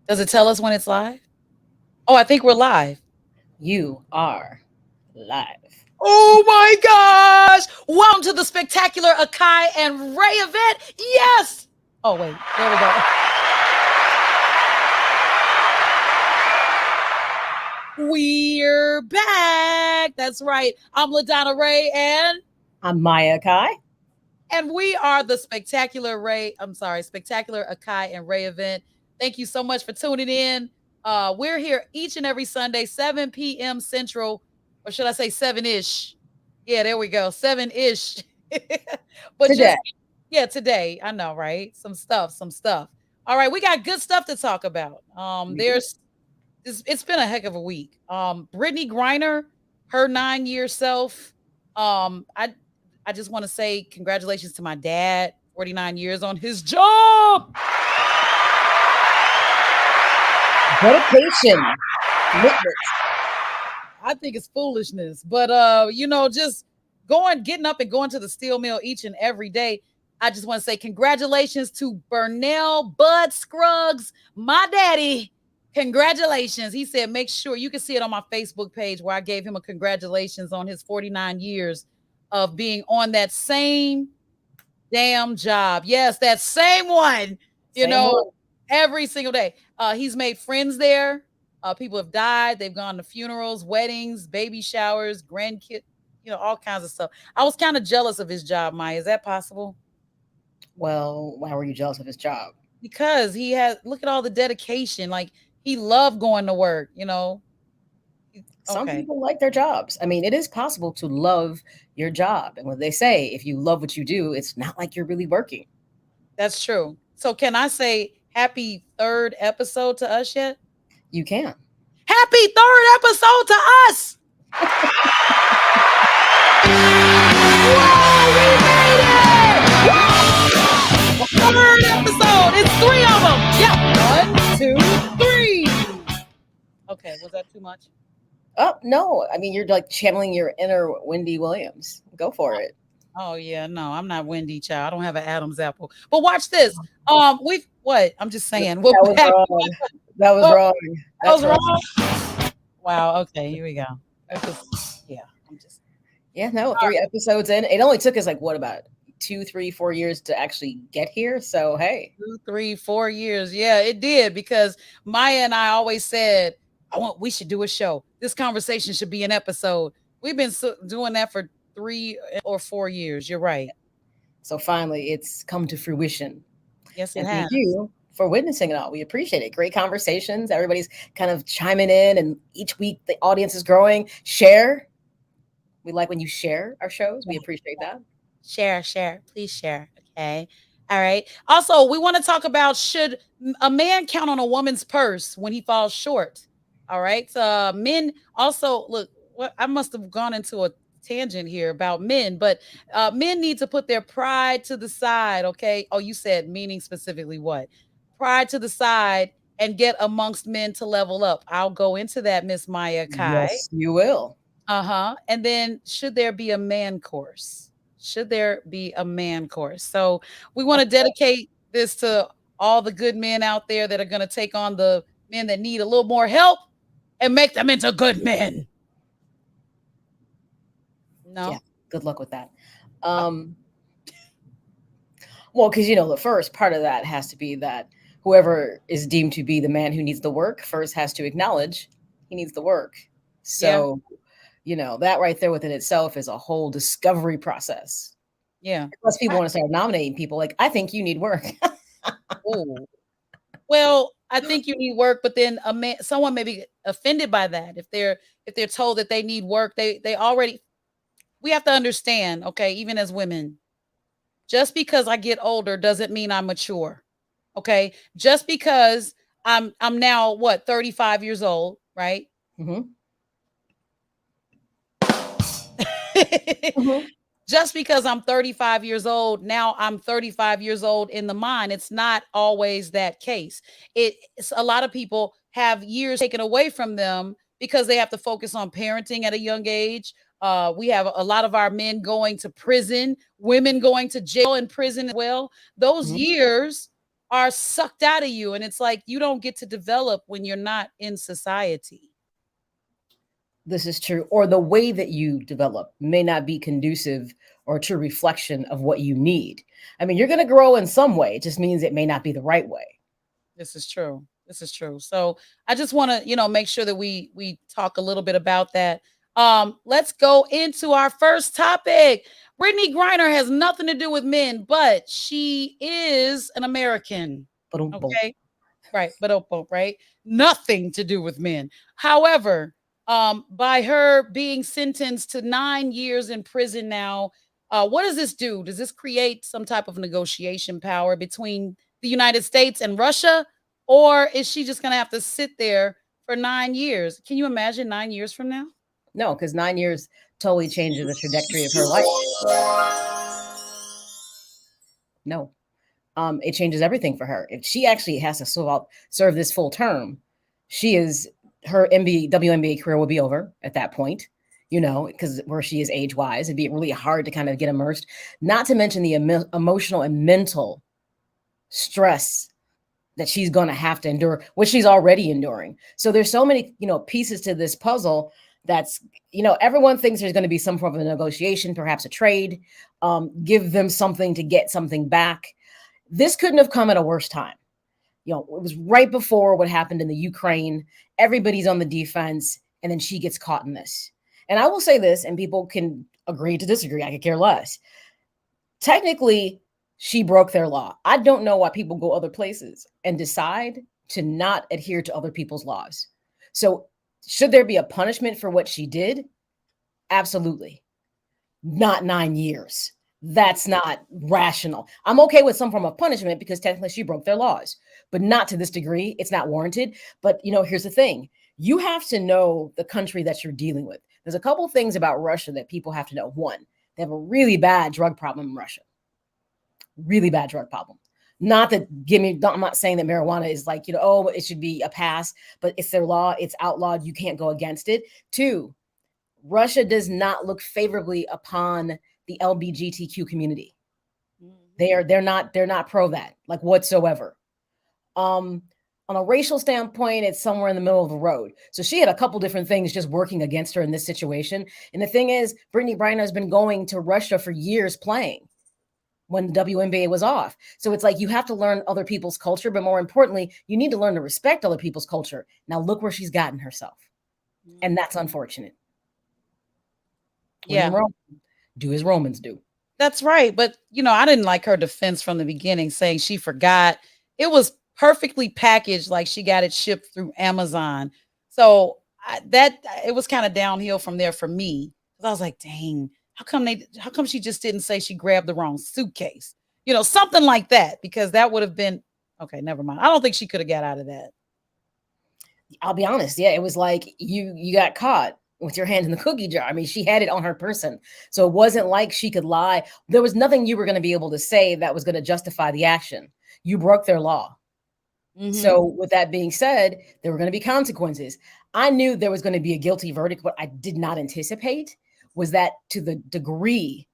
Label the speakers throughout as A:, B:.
A: Does it tell us when it's live? Oh, I think we're live.
B: You are live.
A: Oh my gosh! Welcome to the spectacular Akai and Raeh event. Yes! Oh, wait. There we go. We're back. That's right. I'm LaDonna Raeh
B: I'm Maya Akai.
A: and we are the spectacular Akai and Raeh event. Thank you so much for tuning in. We're here each and every Sunday, 7 p.m. Central, or should I say 7-ish? Yeah, there we go, 7-ish. But
B: Today.
A: just today. I know, right? Some stuff. All right, we got good stuff to talk about. It's been a heck of a week. Brittany Griner, her 9-year self. I just want to say congratulations to my dad, 49 years on his job.
B: Dedication. Commitment.
A: I think it's foolishness, but just getting up and going to the steel mill each and every day. I just want to say congratulations to Burnell Bud Scruggs, my daddy. Congratulations. He said, make sure you can see it on my Facebook page where I gave him a congratulations on his 49 years of being on that same damn job. Yes, that same one,
B: Same one.
A: every single day. He's made friends there. People have died. They've gone to funerals, weddings, baby showers, grandkids, all kinds of stuff. I was kind of jealous of his job, Maya. Is that possible?
B: Well, why were you jealous of his job?
A: Because look at all the dedication. Like, he loved going to work,
B: Some
A: Okay.
B: people like their jobs. I mean, it is possible to love your job. And what they say, if you love what you do, it's not like you're really working.
A: That's true. So can I say happy third episode to us yet?
B: You can.
A: Happy third episode to us. Whoa, we made it! Third episode. It's 3 of them. Yeah. 1, 2, 3. Okay, was that too much?
B: Oh, no. I mean, you're like channeling your inner Wendy Williams. Go for it.
A: Oh yeah, no, I'm not Wendy, child. I don't have an Adam's apple. But watch this. We've what? I'm just saying. We're
B: That was
A: back.
B: wrong. That was
A: Oh,
B: wrong.
A: That was
B: That's
A: wrong. Wow. Okay, here we go. Yeah, I'm just.
B: Yeah, no, 3 episodes in. It only took us like what about 2, 3, 4 years to actually get here. So hey,
A: 2, 3, 4 years. Yeah, it did, because Maya and I always said, we should do a show. This conversation should be an episode. We've been doing that for 3 or 4 years. You're right.
B: so finally it's come to fruition.
A: Yes, it
B: And
A: has.
B: thank you for witnessing it all. We appreciate it. Great conversations. Everybody's kind of chiming in, and each week the audience is growing. Share. We like when you share our shows. We appreciate that.
A: Share. Please share. Okay. All right. Also, we want to talk about, should a man count on a woman's purse when he falls short? All right. Men also, look, I must have gone into a tangent here about men, but men need to put their pride to the side. Okay. Oh, you said meaning specifically what? Pride to the side and get amongst men to level up. I'll go into that, Miss Maya Kai.
B: Yes, you will.
A: And then, should there be a man course? Should there be a man course? So we want to dedicate this to all the good men out there that are going to take on the men that need a little more help and make them into good men. No.
B: Yeah. Good luck with that. Well, because the first part of that has to be that whoever is deemed to be the man who needs the work first has to acknowledge he needs the work. So, that right there within itself is a whole discovery process.
A: Yeah.
B: Plus, people want to start nominating people like, I think you need work.
A: Oh. Well, I think you need work, but then someone may be offended by that if they're told that they need work. We have to understand, okay, even as women, just because I get older doesn't mean I'm mature. Okay, just because I'm now 35 years old, right?
B: Mm-hmm. Mm-hmm.
A: Just because I'm 35 years old, now I'm 35 years old in the mind. It's not always that case. It's a lot of people have years taken away from them because they have to focus on parenting at a young age. We have a lot of our men going to prison, women going to jail and prison as well. Those years are sucked out of you. And it's like you don't get to develop when you're not in society.
B: This is true. Or the way that you develop may not be conducive or a true reflection of what you need. I mean, you're going to grow in some way. It just means it may not be the right way.
A: This is true. This is true. So I just want to, make sure that we talk a little bit about that. Let's go into our first topic. Brittney Griner has nothing to do with men, but she is an American. Okay. Right. But right. Nothing to do with men. However, by her being sentenced to 9 years in prison now, what does this do? Does this create some type of negotiation power between the United States and Russia? Or is she just going to have to sit there for 9 years? Can you imagine 9 years from now?
B: No, because 9 years totally changes the trajectory of her life. No. It changes everything for her. If she actually has to serve this full term, her WNBA career will be over at that point, because where she is age-wise, it'd be really hard to kind of get immersed. Not to mention the emotional and mental stress that she's going to have to endure, which she's already enduring. So there's so many, pieces to this puzzle that's, everyone thinks there's going to be some form of a negotiation, perhaps a trade, give them something to get something back. This couldn't have come at a worse time. It was right before what happened in the Ukraine. Everybody's on the defense, and then she gets caught in this. And I will say this, and people can agree to disagree. I could care less. Technically, she broke their law. I don't know why people go other places and decide to not adhere to other people's laws. So should there be a punishment for what she did? Absolutely. Not 9 years. That's not rational. I'm okay with some form of punishment because technically she broke their laws, but not to this degree. It's not warranted. But, here's the thing. You have to know the country that you're dealing with. There's a couple of things about Russia that people have to know. One, they have a really bad drug problem in Russia. Really bad drug problem. Not that I'm not saying that marijuana is like, it should be a pass, but it's their law. It's outlawed. You can't go against it. Two, Russia does not look favorably upon the LGBTQ community. They're not pro that, like, whatsoever. On a racial standpoint, it's somewhere in the middle of the road. So she had a couple different things just working against her in this situation. And the thing is, Brittney Griner has been going to Russia for years playing when the WNBA was off. So it's like you have to learn other people's culture, but more importantly, you need to learn to respect other people's culture. Now look where she's gotten herself. And that's unfortunate.
A: Yeah.
B: Rome, do as Romans do.
A: That's right. But, I didn't like her defense from the beginning, saying she forgot. It was perfectly packaged, like she got it shipped through Amazon. So it was kind of downhill from there for me. I was like, dang, how come she just didn't say she grabbed the wrong suitcase? Something like that, because that would have been, okay, never mind. I don't think she could have got out of that.
B: I'll be honest. Yeah, it was like you got caught with your hand in the cookie jar. I mean, she had it on her person. So it wasn't like she could lie. There was nothing you were going to be able to say that was going to justify the action. You broke their law. Mm-hmm. So with that being said, there were going to be consequences. I knew there was going to be a guilty verdict. What I did not anticipate was that to the degree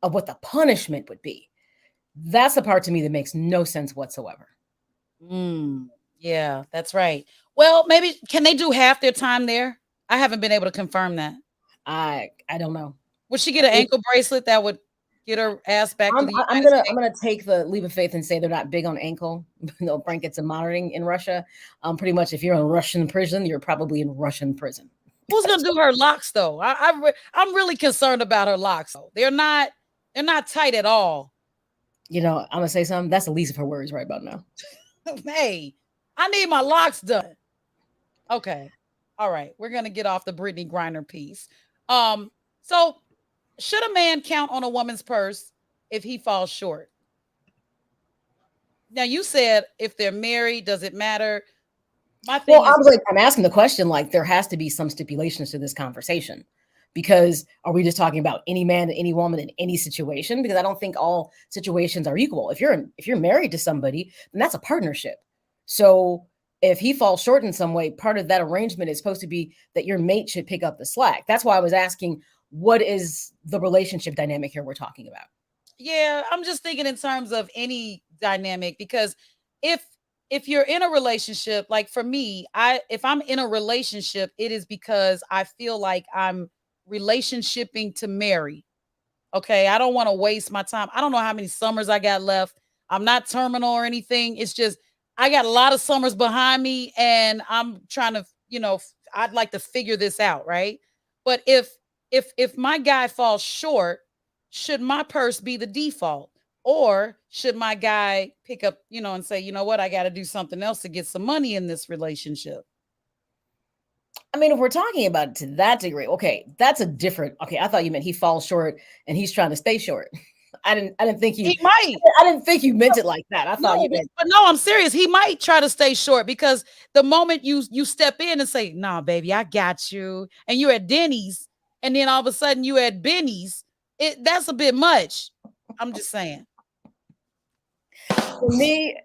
B: of what the punishment would be. That's the part to me that makes no sense whatsoever.
A: Yeah, that's right. Well, maybe can they do half their time there? I haven't been able to confirm that.
B: I don't know.
A: Would she get an ankle bracelet that would get her ass back to the
B: United States? I'm gonna take the leap of faith and say they're not big on ankle blankets and monitoring in Russia. Pretty much, if you're in Russian prison, you're probably in Russian prison.
A: Who's gonna do her locks though? I'm really concerned about her locks. They're not tight at all.
B: I'm gonna say something. That's the least of her worries right about now.
A: Hey, I need my locks done. Okay. All right. We're going to get off the Brittney Griner piece. So should a man count on a woman's purse if he falls short? Now, you said if they're married, does it matter?
B: I'm asking the question, like, there has to be some stipulations to this conversation, because are we just talking about any man and any woman in any situation? Because I don't think all situations are equal. If you're married to somebody, then that's a partnership. So if he falls short in some way, part of that arrangement is supposed to be that your mate should pick up the slack. That's why I was asking, what is the relationship dynamic here we're talking about?
A: Yeah, I'm just thinking in terms of any dynamic, because if you're in a relationship, like for me, if I'm in a relationship, it is because I feel like I'm relationshiping to marry. Okay, I don't want to waste my time. I don't know how many summers I got left. I'm not terminal or anything. It's just I got a lot of summers behind me, and I'm trying to, I'd like to figure this out, right? But if my guy falls short, should my purse be the default? Or should my guy pick up, and say, you know what, I got to do something else to get some money in this relationship?
B: I mean, if we're talking about it to that degree, okay, that's a different. Okay, I thought you meant he falls short and he's trying to stay short. I didn't think you.
A: He might.
B: I didn't think you meant it like that. I thought
A: No,
B: you meant.
A: but no, I'm serious. He might try to stay short because the moment you step in and say, "Nah, baby, I got you," and you're at Denny's, and then all of a sudden you at Benny's, that's a bit much. I'm just saying.
B: For me,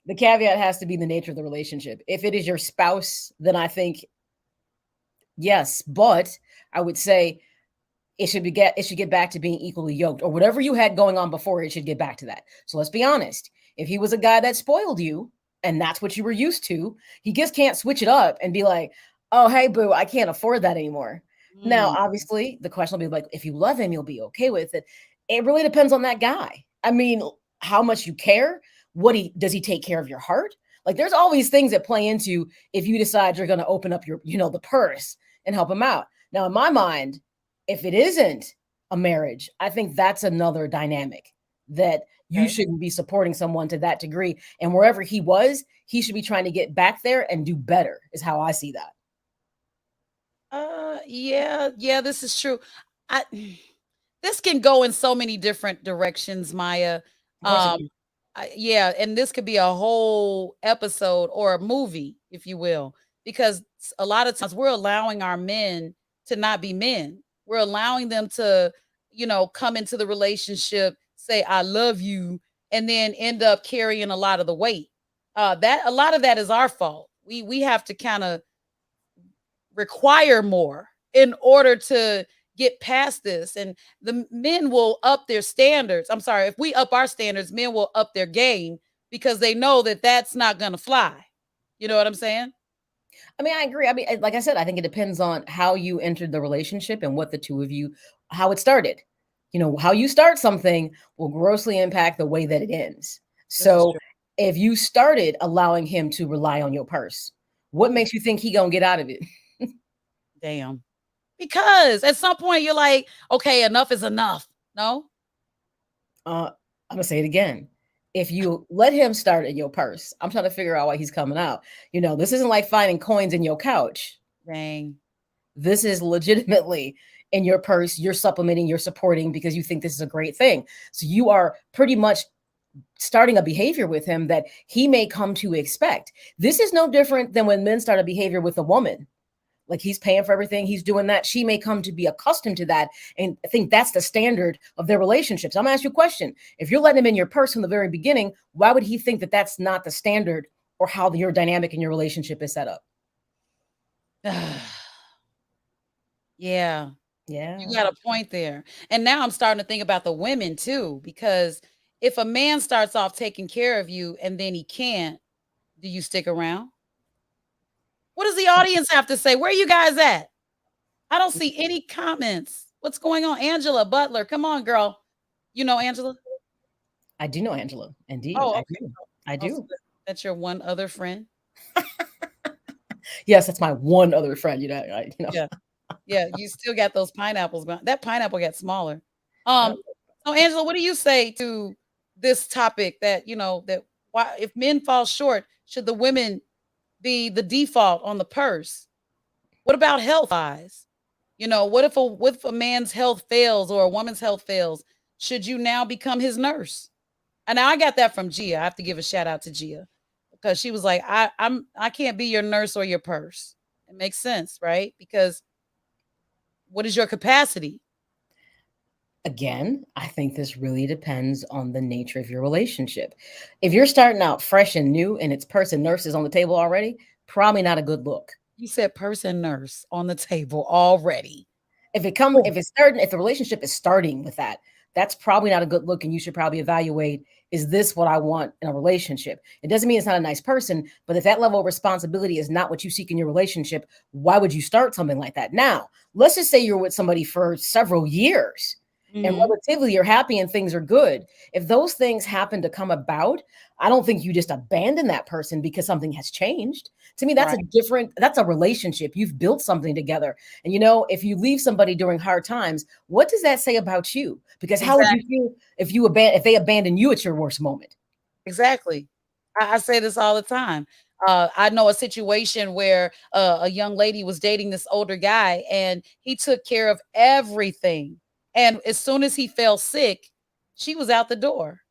B: the caveat has to be the nature of the relationship. If it is your spouse, then I think yes, but I would say it should get back to being equally yoked, or whatever you had going on before, it should get back to that. So let's be honest. If he was a guy that spoiled you and that's what you were used to, he just can't switch it up and be like, oh, hey, boo, I can't afford that anymore. Now,
A: Mm,
B: obviously, the question will be like, if you love him, you'll be okay with it. It really depends on that guy. I mean, how much you care. Does he take care of your heart? Like, there's always things that play into if you decide you're going to open up your, the purse and help him out. Now, in my mind, if it isn't a marriage, I think that's another dynamic that you
A: okay.
B: shouldn't be supporting someone to that degree. And wherever he was, he should be trying to get back there and do better, is how I see that.
A: Yeah, yeah, this is true. I This can go in so many different directions, Maya.
B: Of course it
A: Um,
B: can.
A: yeah, and this could be a whole episode or a movie, if you will, because a lot of times we're allowing our men to not be men. We're allowing them to, come into the relationship, say "I love you," and then end up carrying a lot of the weight. That a lot of that is our fault. We have to kind of require more in order to get past this, and the men will up their standards. I'm sorry, if we up our standards, men will up their game because they know that that's not going to fly. You know what I'm saying?
B: I mean, I agree. I mean, like I said, I think it depends on how you entered the relationship and what the two of you, how it started. How you start something will grossly impact the way that it ends.
A: This is
B: So
A: true.
B: if you started allowing him to rely on your purse, what
A: Ooh,
B: makes you think he gonna get out of it?
A: damn. Because at some point you're like, okay, enough is enough. No?
B: I'm gonna say it again. If you let him start in your purse, I'm trying to figure out why he's coming out. This isn't like finding coins in your couch.
A: Dang.
B: This is legitimately in your purse. You're supplementing, you're supporting because you think this is a great thing. So you are pretty much starting a behavior with him that he may come to expect. This is no different than when men start a behavior with a woman. Like he's paying for everything, he's doing that. She may come to be accustomed to that. And I think that's the standard of their relationships. I'm gonna ask you a question. If you're letting him in your purse from the very beginning, why would he think that that's not the standard or how your dynamic in your relationship is set up?
A: Yeah. You
B: Yeah.
A: got a point there. And now I'm starting to think about the women too, because if a man starts off taking care of you and then he can't, do you stick around? What does the audience have to say? Where are you guys at? I don't see any comments. What's going on? Angela Butler, come on, girl. You know Angela?
B: I do know Angela. Indeed,
A: Oh,
B: I
A: okay.
B: do. I
A: Oh, so
B: do.
A: that's your one other friend?
B: Yes, that's my one other friend.
A: Yeah. Yeah, you still got those pineapples, but that pineapple got smaller.
B: Uh,
A: So Angela, what do you say to this topic that, that why if men fall short, should the women be the default on the purse? What about health wise? What if a man's health fails or a woman's health fails? Should you now become his nurse? And now I got that from Gia. I have to give a shout out to Gia because she was like, I can't be your nurse or your purse. It makes sense, right? Because what is your capacity?
B: Again, I think this really depends on the nature of your relationship. If you're starting out fresh and new and it's person nurses on the table already, probably not a good look.
A: You said person nurse on the table already.
B: If the relationship is starting with that, that's probably not a good look, and you should probably evaluate, is this what I want in a relationship? It doesn't mean it's not a nice person, but if that level of responsibility is not what you seek in your relationship, why would you start something like that? Now, let's just say you're with somebody for several years and
A: Mhm.
B: relatively you're happy and things are good. If those things happen to come about, I don't think you just abandon that person because something has changed. To me,
A: Right.
B: that's a relationship. You've built something together. And if you leave somebody during hard times, what does that say about you? Because how would you
A: Exactly.
B: feel if they abandon you at your worst moment?
A: Exactly. I say this all the time. I know a situation where a young lady was dating this older guy and he took care of everything. And as soon as he fell sick, she was out the door.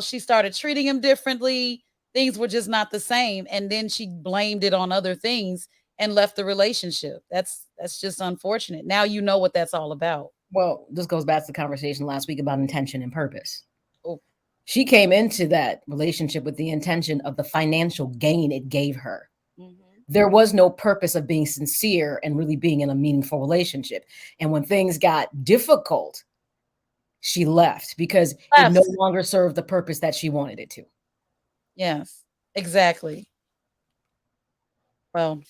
A: She started treating him differently. Things were just not the same. And then she blamed it on other things and left the relationship. That's just unfortunate. Now you know what that's all about.
B: Well, this goes back to the conversation last week about intention and purpose.
A: Oh,
B: She came into that relationship with the intention of the financial gain it gave her.
A: mhm.
B: There was no purpose of being sincere and really being in a meaningful relationship. And when things got difficult, she left because it no
A: Left.
B: longer served the purpose that she wanted it to.
A: Yes, exactly. Well,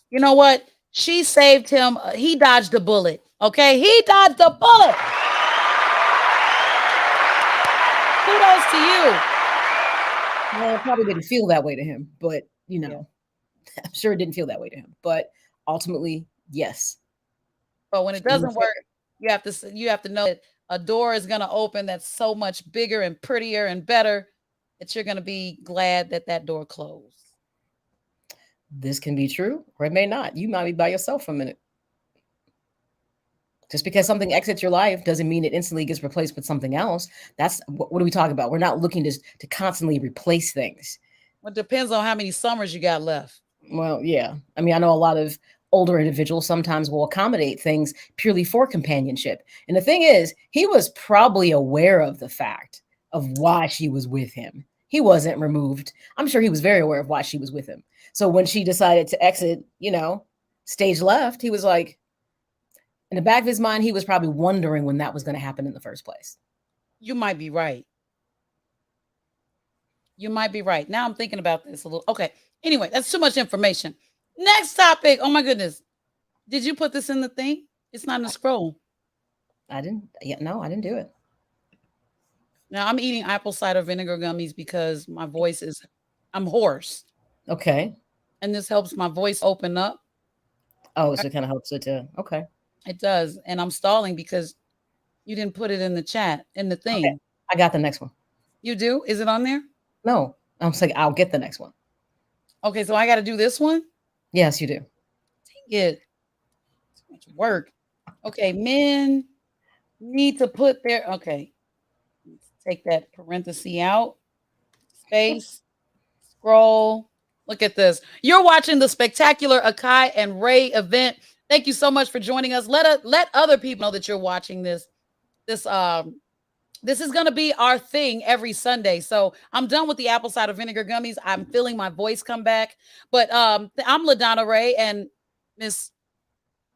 A: you know what? She saved him. He dodged a bullet. Okay, he dodged a bullet. Kudos to you.
B: Well, it probably didn't feel that way to him, but
A: Yeah.
B: I'm sure it didn't feel that way to him. But ultimately, yes.
A: But when it doesn't work, you have to know that a door is going to open that's so much bigger and prettier and better that you're going to be glad that that door closed.
B: This can be true or it may not. You might be by yourself for a minute. Just because something exits your life doesn't mean it instantly gets replaced with something else. That's what are we talking about? We're not looking to constantly replace things.
A: It depends on how many summers you got left.
B: Well, yeah. I mean, I know a lot of older individuals sometimes will accommodate things purely for companionship. And the thing is, he was probably aware of the fact of why she was with him. He wasn't removed. I'm sure he was very aware of why she was with him. So when she decided to exit, stage left, he was like, in the back of his mind, he was probably wondering when that was going to happen in the first place.
A: You might be right. You might be right. Now I'm thinking about this a little. Okay. Anyway, that's too much information. Next topic. Oh my goodness. Did you put this in the thing? It's not in the scroll.
B: I didn't, yeah, no, I didn't do it.
A: Now I'm eating apple cider vinegar gummies because I'm hoarse.
B: Okay.
A: And this helps my voice open up.
B: Oh, so it kind of helps it to, okay.
A: It does. And I'm stalling because you didn't put it in the chat, in the
B: Okay.
A: thing.
B: I got the next one.
A: You do? Is it on there?
B: No, I'm saying I'll get the next one.
A: Okay, so I got to do this one?
B: Yes, you do.
A: Dang it. Too much work. Okay, men need to put their, okay, let's take that parenthesis out, space, scroll. Look at this. You're watching the spectacular Akai and Raeh event. Thank you so much for joining us. Let other people know that you're watching this. This is going to be our thing every Sunday. So I'm done with the apple cider vinegar gummies. I'm feeling my voice come back. But I'm LaDonna Raeh and Miss.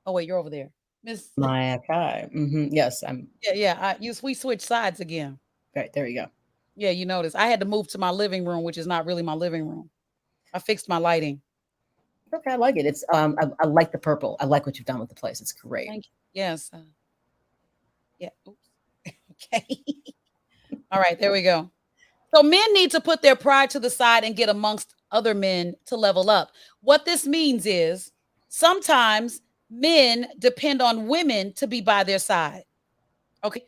A: Oh wait, you're over there, Miss.
B: Maya Akai. Yes, I'm
A: Yeah. We switched sides again.
B: right. There you go.
A: Yeah, you notice I had to move to my living room, which is not really my living room. I fixed my lighting.
B: Okay, I like it. It's I like the purple. I like what you've done with the place. It's great.
A: Thank you. Yes. Yeah. Oops. Okay. All right. There we go. So men need to put their pride to the side and get amongst other men to level up. What this means is sometimes men depend on women to be by their side. Okay.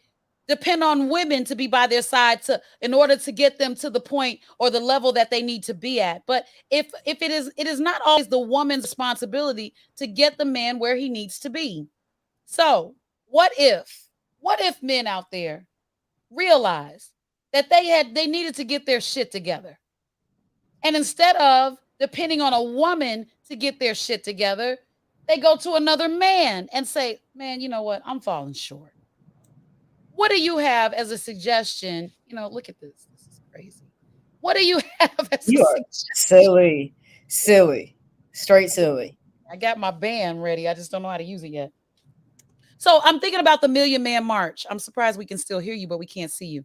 A: Depend on women to be by their side to in order to get them to the point or the level that they need to be at. But if it is not always the woman's responsibility to get the man where he needs to be. So what if men out there realized that they needed to get their shit together. And instead of depending on a woman to get their shit together, they go to another man and say, "Man, you know what? I'm falling short." What do you have as a suggestion? Look at this. This is crazy. What do you have as a
B: You are
A: suggestion?
B: silly, silly, straight silly.
A: I got my band ready. I just don't know how to use it yet. So I'm thinking about the Million Man March. I'm surprised we can still hear you, but we can't see you.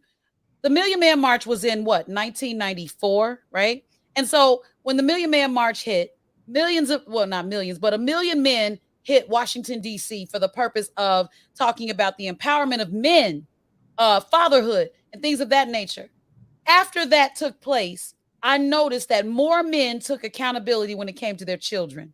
A: The Million Man March was in what, 1994, right? And so when the Million Man March hit, millions of, well, not millions, but a million men hit Washington, D.C. for the purpose of talking about the empowerment of men, fatherhood, and things of that nature. After that took place, I noticed that more men took accountability when it came to their children.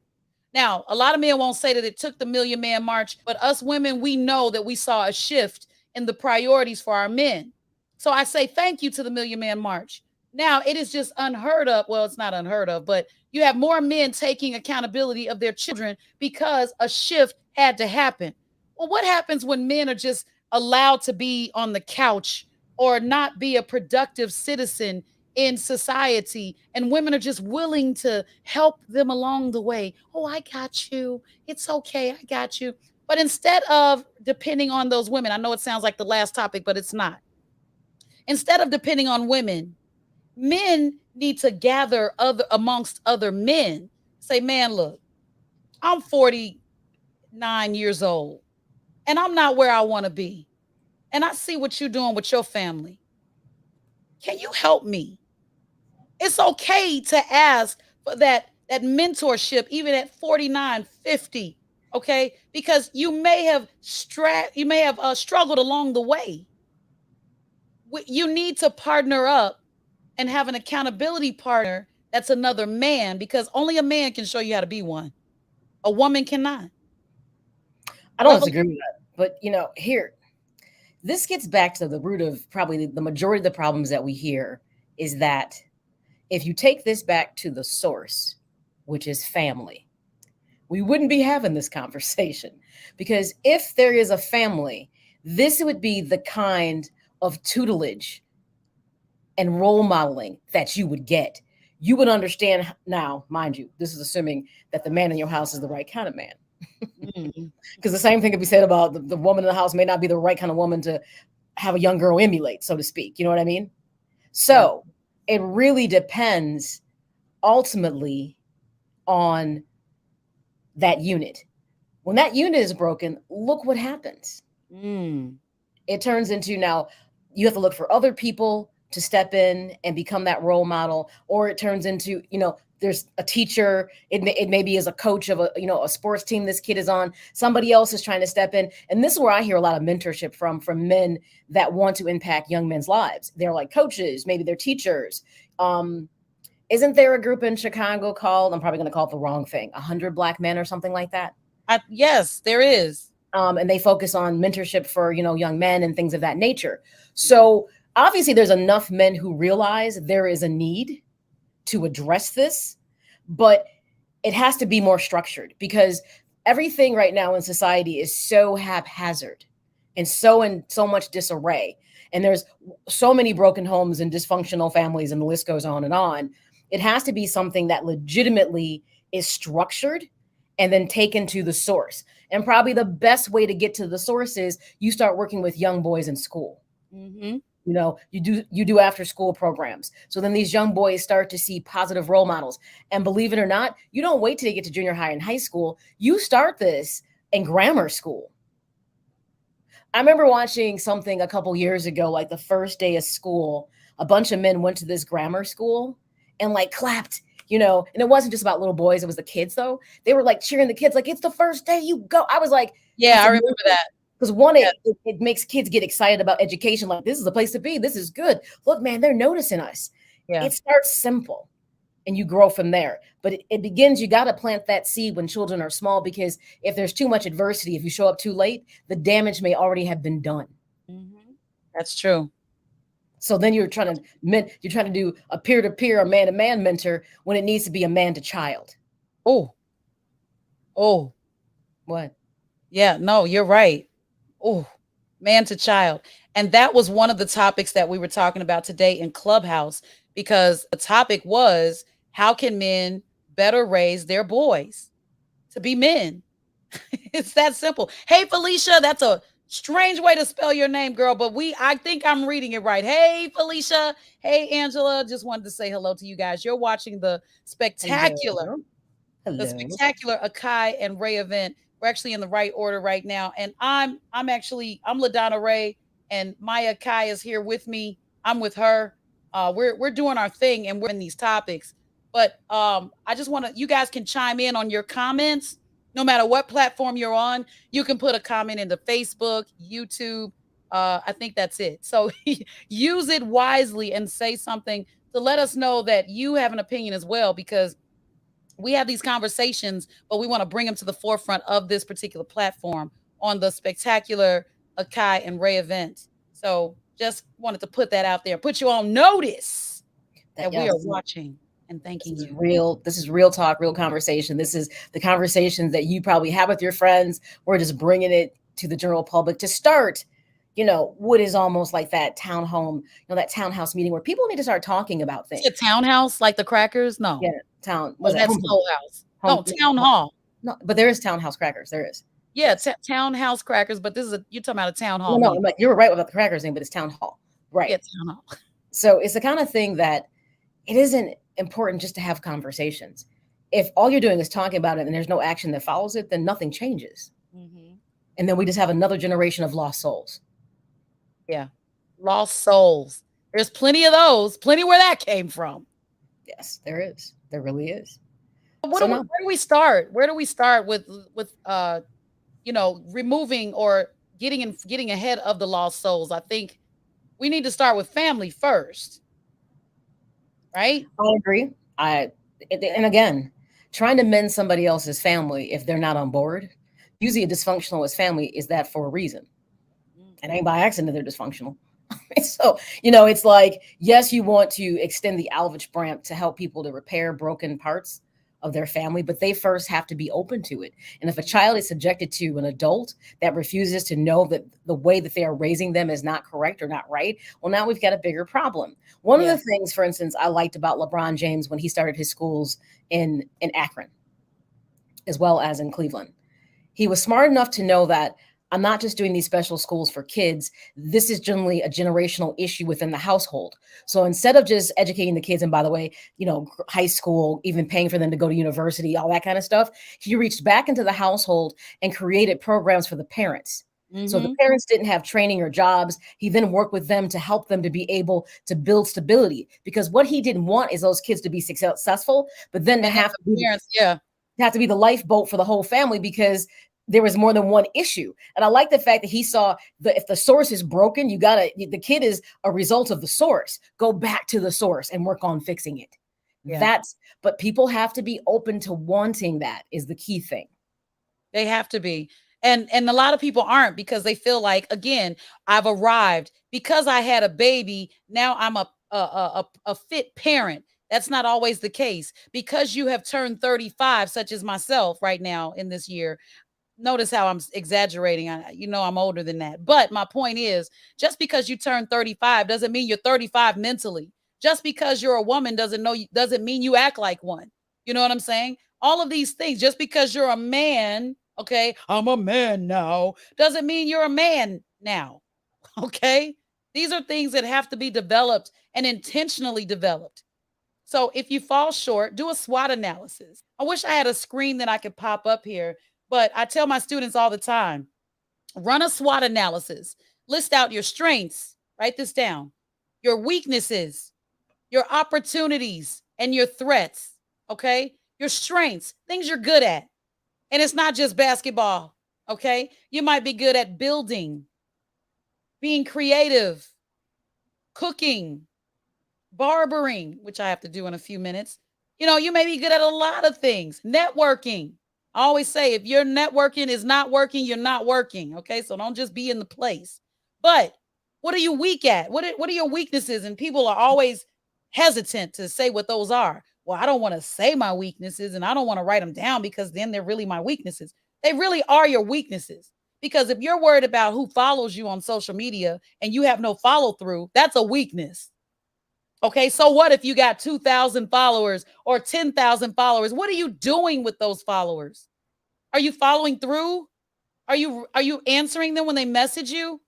A: Now, a lot of men won't say that it took the Million Man March, but us women, we know that we saw a shift in the priorities for our men. So I say thank you to the Million Man March. Now, it is just unheard of. Well, it's not unheard of, but you have more men taking accountability of their children because a shift had to happen. Well, what happens when men are just allowed to be on the couch or not be a productive citizen in society, and women are just willing to help them along the way? Oh, I got you. It's okay. I got you. But instead of depending on those women, I know it sounds like the last topic, but it's not. Instead of depending on women, men need to gather other amongst other men. Say, man, look, I'm 49 years old and I'm not where I want to be. And I see what you're doing with your family. Can you help me? It's okay to ask for that mentorship even at 49, 50, okay? Because you may have struggled along the way. You need to partner up and have an accountability partner that's another man, because only a man can show you how to be one. A woman cannot.
B: I don't disagree with that. But, here, this gets back to the root of probably the majority of the problems that we hear is that if you take this back to the source, which is family, we wouldn't be having this conversation. Because if there is a family, this would be the kind of tutelage and role modeling that you would get. You would understand. Now, mind you, this is assuming that the man in your house is the right kind of man. Because the same thing could be said about the woman in the house may not be the right kind of woman to have a young girl emulate, so to speak. You know what I mean? So it really depends ultimately on that unit. When that unit is broken, look what happens. It turns into, now you have to look for other people to step in and become that role model, or it turns into, there's a teacher, it maybe is a coach of a sports team this kid is on, somebody else is trying to step in. And this is where I hear a lot of mentorship from men that want to impact young men's lives. They're like coaches, maybe they're teachers. Isn't there a group in Chicago called, I'm probably going to call it the wrong thing, 100 Black Men or something like that?
A: Yes, there is.
B: And they focus on mentorship for, young men and things of that nature. So obviously there's enough men who realize there is a need to address this, but it has to be more structured, because everything right now in society is so haphazard and so in so much disarray. And there's so many broken homes and dysfunctional families, and the list goes on and on. It has to be something that legitimately is structured and then taken to the source. And probably the best way to get to the source is you start working with young boys in school. You do after school programs. So then these young boys start to see positive role models. And believe it or not, you don't wait till you get to junior high and high school. You start this in grammar school. I remember watching something a couple years ago, like the first day of school, a bunch of men went to this grammar school and like clapped, and it wasn't just about little boys. It was the kids though. They were like cheering the kids, like, it's the first day you go. I was like,
A: yeah, I remember that.
B: Because one, it makes kids get excited about education. Like, this is the place to be. This is good. Look, man, they're noticing us. Yeah. It starts simple and you grow from there. But it begins, you got to plant that seed when children are small, because if there's too much adversity, if you show up too late, the damage may already have been done.
A: That's true.
B: So then you're trying to do a peer-to-peer, a man-to-man mentor when it needs to be a man-to-child.
A: Oh.
B: What?
A: Yeah, no, you're right. Oh, man to child. And that was one of the topics that we were talking about today in Clubhouse, because the topic was, how can men better raise their boys to be men? It's that simple. Hey, Felicia, that's a strange way to spell your name, girl, but I think I'm reading it right. Hey, Felicia. Hey, Angela. Just wanted to say hello to you guys. You're watching the spectacular Akai and Raeh event. We're actually in the right order right now. And I'm LaDonna Raeh, and Maya Akai is here with me. I'm with her. We're doing our thing and we're in these topics. But I just want to, you guys can chime in on your comments no matter what platform you're on. You can put a comment into Facebook, YouTube. I think that's it. So use it wisely and say something to let us know that you have an opinion as well, because we have these conversations, but we want to bring them to the forefront of this particular platform on the spectacular Akai and Ray event. So just wanted to put that out there, put you on notice
B: That
A: that we
B: yeah,
A: are watching and
B: this
A: thanking
B: is
A: you.
B: real. This is real talk, real conversation. This is the conversations that you probably have with your friends. We're just bringing it to the general public to start. What is almost like that town home, that townhouse meeting where people need to start talking about
A: Is it
B: things.
A: townhouse like the crackers?
B: Yeah,
A: No.
B: town was
A: Oh,
B: that
A: that's
B: home
A: Toll House.
B: home
A: No, town hall.
B: no, but there is townhouse crackers. There is.
A: Yeah,
B: Yes.
A: townhouse crackers, but this is you're talking about a town hall
B: Well, no,
A: meeting.
B: like you were right about the crackers thing, but it's town hall.
A: Yeah,
B: Right.
A: town hall.
B: So it's the kind of thing that it isn't important just to have conversations. If all you're doing is talking about it and there's no action that follows it, then nothing changes.
A: Mm-hmm.
B: And then we just have another generation of lost souls.
A: Yeah. Lost souls. There's plenty of those, plenty where that came from.
B: Yes, there is. There really is.
A: What
B: So
A: do we,
B: no,
A: where do we start? Where do we start with removing or getting ahead of the lost souls? I think we need to start with family first, right?
B: I agree. And again, trying to mend somebody else's family if they're not on board, usually a dysfunctional family is that for a reason. It ain't by accident they're dysfunctional. So, it's like, yes, you want to extend the Alvich brand to help people to repair broken parts of their family, but they first have to be open to it. And if a child is subjected to an adult that refuses to know that the way that they are raising them is not correct or not right, well, now we've got a bigger problem. One of
A: Yeah.
B: the things, for instance, I liked about LeBron James when he started his schools in Akron as well as in Cleveland, he was smart enough to know that I'm not just doing these special schools for kids. This is generally a generational issue within the household. So instead of just educating the kids, and by the way, high school, even paying for them to go to university, all that kind of stuff, he reached back into the household and created programs for the parents. So the
A: Mm-hmm.
B: parents didn't have training or jobs. He then worked with them to help them to be able to build stability, because what he didn't want is those kids to be successful, but then to
A: And then
B: have to
A: the
B: be
A: parents, yeah.
B: the lifeboat for the whole family because there was more than one issue. And I like the fact that he saw that if the source is broken, the kid is a result of the source. Go back to the source and work on fixing it.
A: Yeah.
B: But people have to be open to wanting that is the key thing.
A: They have to be. And a lot of people aren't, because they feel like, again, I've arrived because I had a baby. Now I'm a fit parent. That's not always the case. Because you have turned 35, such as myself right now in this year. Notice how I'm exaggerating. I'm older than that. But my point is, just because you turn 35 doesn't mean you're 35 mentally. Just because you're a woman doesn't mean you act like one. You know what I'm saying? All of these things, just because you're a man, okay, I'm a man now, doesn't mean you're a man now. Okay? These are things that have to be developed and intentionally developed. So if you fall short, do a SWOT analysis. I wish I had a screen that I could pop up here, but I tell my students all the time, run a SWOT analysis. List out your strengths, write this down, your weaknesses, your opportunities, and your threats. Okay? Your strengths, things you're good at. And it's not just basketball. Okay? You might be good at building, being creative, cooking, barbering, which I have to do in a few minutes. You may be good at a lot of things. Networking. I always say, if your networking is not working, you're not working. Okay. So don't just be in the place. But what are you weak at? What are your weaknesses? And people are always hesitant to say what those are. Well, I don't want to say my weaknesses and I don't want to write them down, because then they're really my weaknesses. They really are your weaknesses. Because if you're worried about who follows you on social media and you have no follow through, that's a weakness. Okay, so what if you got 2,000 followers or 10,000 followers? What are you doing with those followers? Are you following through? Are you answering them when they message you?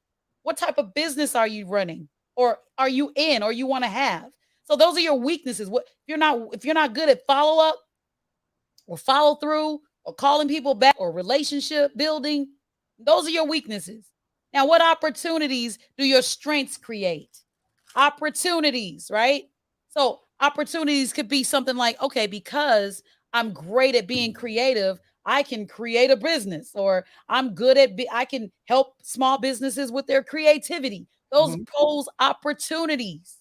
A: What type of business are you running? Or are you in, or you want to have? So those are your weaknesses. What if you're not good at follow up or follow through or calling people back or relationship building, those are your weaknesses. Now, what opportunities do your strengths create? Opportunities, right? So opportunities could be something like, okay, because I'm great at being creative, I can create a business, or I'm good at I can help small businesses with their creativity. Those
B: Mhm.
A: pose opportunities.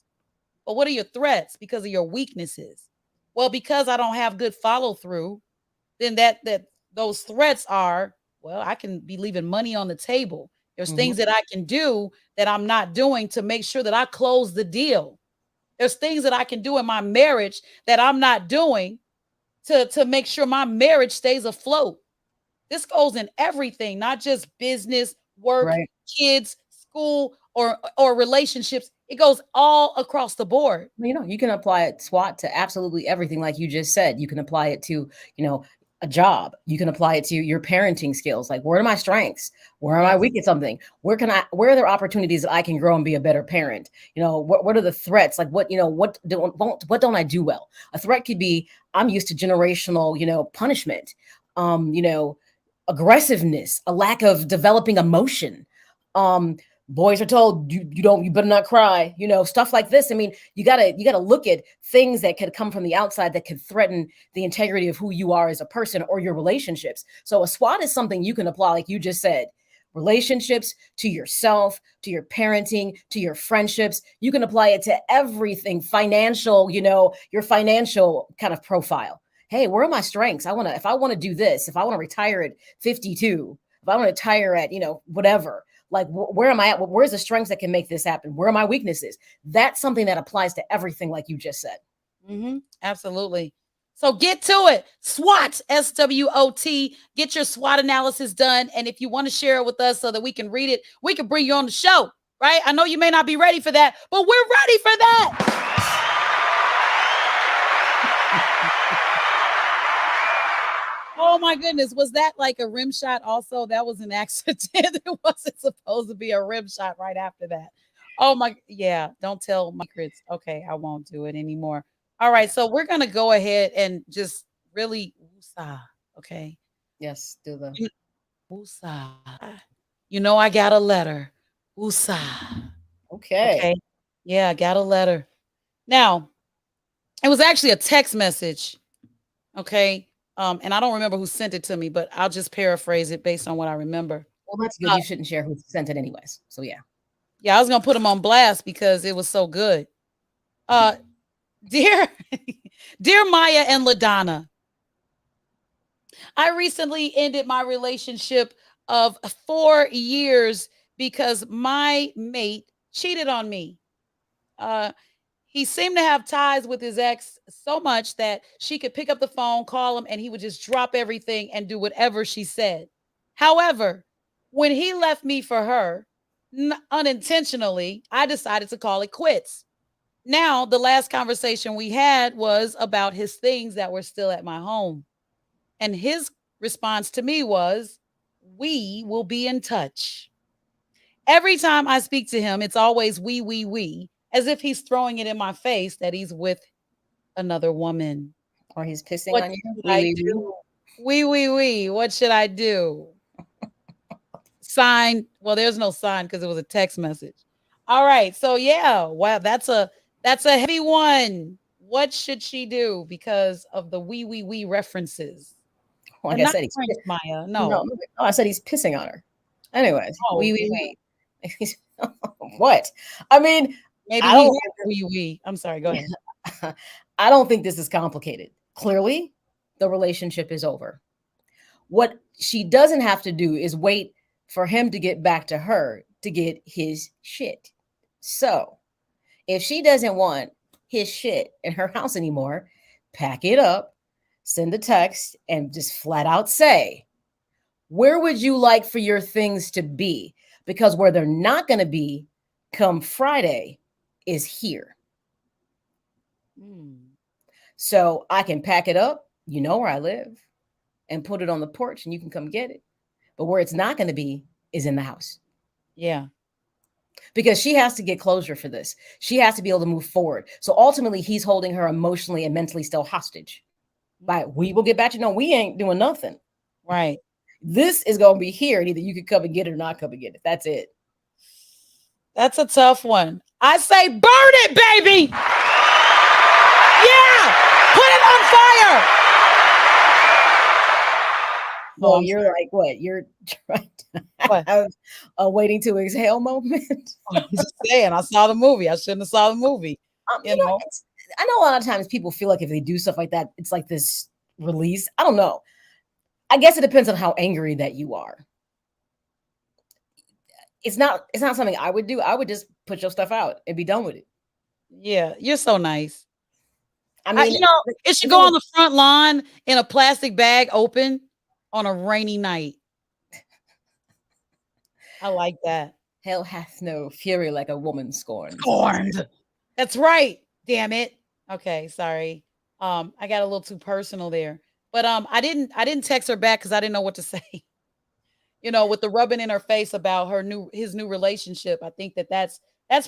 A: But what are your threats because of your weaknesses? Well, because I don't have good follow through, then that those threats are, well, I can be leaving money on the table. There's things
B: Mhm.
A: that I can do that I'm not doing to make sure that I close the deal. There's things that I can do in my marriage that I'm not doing to make sure my marriage stays afloat. This goes in everything, not just business, work,
B: Right.
A: kids, school, or relationships. It goes all across the board.
B: Well, you can apply it SWOT to absolutely everything, like you just said. You can apply it to, a job. You can apply it to your parenting skills. Like, where are my strengths? Where am I
A: Yes.
B: weak at something? Where are there opportunities that I can grow and be a better parent? What are the threats? Like, what don't I do well? A threat could be, I'm used to generational, punishment, um, you know, aggressiveness, a lack of developing emotion. Um, Boys are told, you better not cry, stuff like this. I mean, you gotta look at things that could come from the outside that could threaten the integrity of who you are as a person or your relationships. So a SWOT is something you can apply, like you just said, relationships, to yourself, to your parenting, to your friendships. You can apply it to everything financial, your financial kind of profile. Hey, where are my strengths? If I want to do this, if I want to retire at 52, if I want to retire at, whatever, like, where am I at? Where's the strengths that can make this happen? Where are my weaknesses? That's something that applies to everything, like you just said.
A: Absolutely. So get to it. SWOT, SWOT. Get your SWOT analysis done. And if you want to share it with us so that we can read it, we can bring you on the show, right? I know you may not be ready for that, but we're ready for that. Oh my goodness. Was that like a rim shot also? That was an accident. It wasn't supposed to be a rim shot right after that. Oh my, yeah. Don't tell my secrets. Okay, I won't do it anymore. All right,
B: Yeah.
A: so we're gonna go ahead and just really woosah. Okay.
B: Yes. Do the.
A: You- Woosah. You know I got a letter. Woosah.
B: Okay.
A: Okay. Yeah, I got a letter. Now, it was actually a text message. Okay. And I don't remember who sent it to me, but I'll just paraphrase it based on what I remember.
B: Well, that's good.
A: Uh,
B: You shouldn't share who sent it, anyways. So yeah.
A: yeah, I was gonna put him on blast because it was so good. Uh, dear, dear Maya and LaDonna, I recently ended my relationship of 4 years because my mate cheated on me. Uh, he seemed to have ties with his ex so much that she could pick up the phone, call him, and he would just drop everything and do whatever she said. However, when he left me for her, unintentionally, I decided to call it quits. Now, the last conversation we had was about his things that were still at my home. And his response to me was, "We will be in touch." Every time I speak to him, it's always we, as if he's throwing it in my face that he's with another woman.
B: Or he's pissing
A: What
B: on you.
A: should
B: Wee
A: I
B: wee wee.
A: do? We. What should I do? Sign. Well, there's no sign because it was a text message. All right. So yeah, wow, that's a heavy one. What should she do because of the we references?
B: Like
A: And
B: I
A: not
B: said, he's
A: French, Maya.
B: no.
A: No.
B: No, I said he's pissing on her. Anyways,
A: Oh,
B: wee
A: yeah.
B: wee wee. What? I mean,
A: Maybe
B: I
A: he
B: don't.
A: had we. I'm sorry. Go ahead.
B: I don't think this is complicated. Clearly, the relationship is over. What she doesn't have to do is wait for him to get back to her to get his shit. So, if she doesn't want his shit in her house anymore, pack it up, send a text, and just flat out say, where would you like for your things to be? Because where they're not going to be come Friday is here.
A: Mm,
B: So I can pack it up, you know where I live, and put it on the porch and you can come get it. But where it's not going to be is in the house,
A: yeah.
B: because she has to get closure for this. She has to be able to move forward. So ultimately, he's holding her emotionally and mentally still hostage. By we will get back to, no, we ain't doing nothing.
A: Right.
B: This is going to be here, and either you can come and get it or not come and get it. That's it.
A: That's a tough one. I say burn it, baby. Yeah. Put it on fire. Oh,
B: Well,
A: I'm
B: you're
A: sorry.
B: like what? You're trying to
A: What?
B: have a waiting to exhale moment.
A: I'm just saying. I saw the movie. I shouldn't have saw the movie. You know.
B: It's, I know a lot of times people feel like if they do stuff like that, it's like this release. I don't know. I guess it depends on how angry that you are. It's not something I would do. I would just put your stuff out and be done with it.
A: Yeah. You're so nice.
B: I mean,
A: It
B: the
A: should go
B: thing
A: on
B: is,
A: the front lawn in a plastic bag, open on a rainy night. I like that.
B: hell hath no fury like a woman scorned.
A: Scorned. That's right. Damn it. Okay, sorry. I got a little too personal there. But I didn't text her back because I didn't know what to say. With the rubbing in her face about his new relationship. I think that's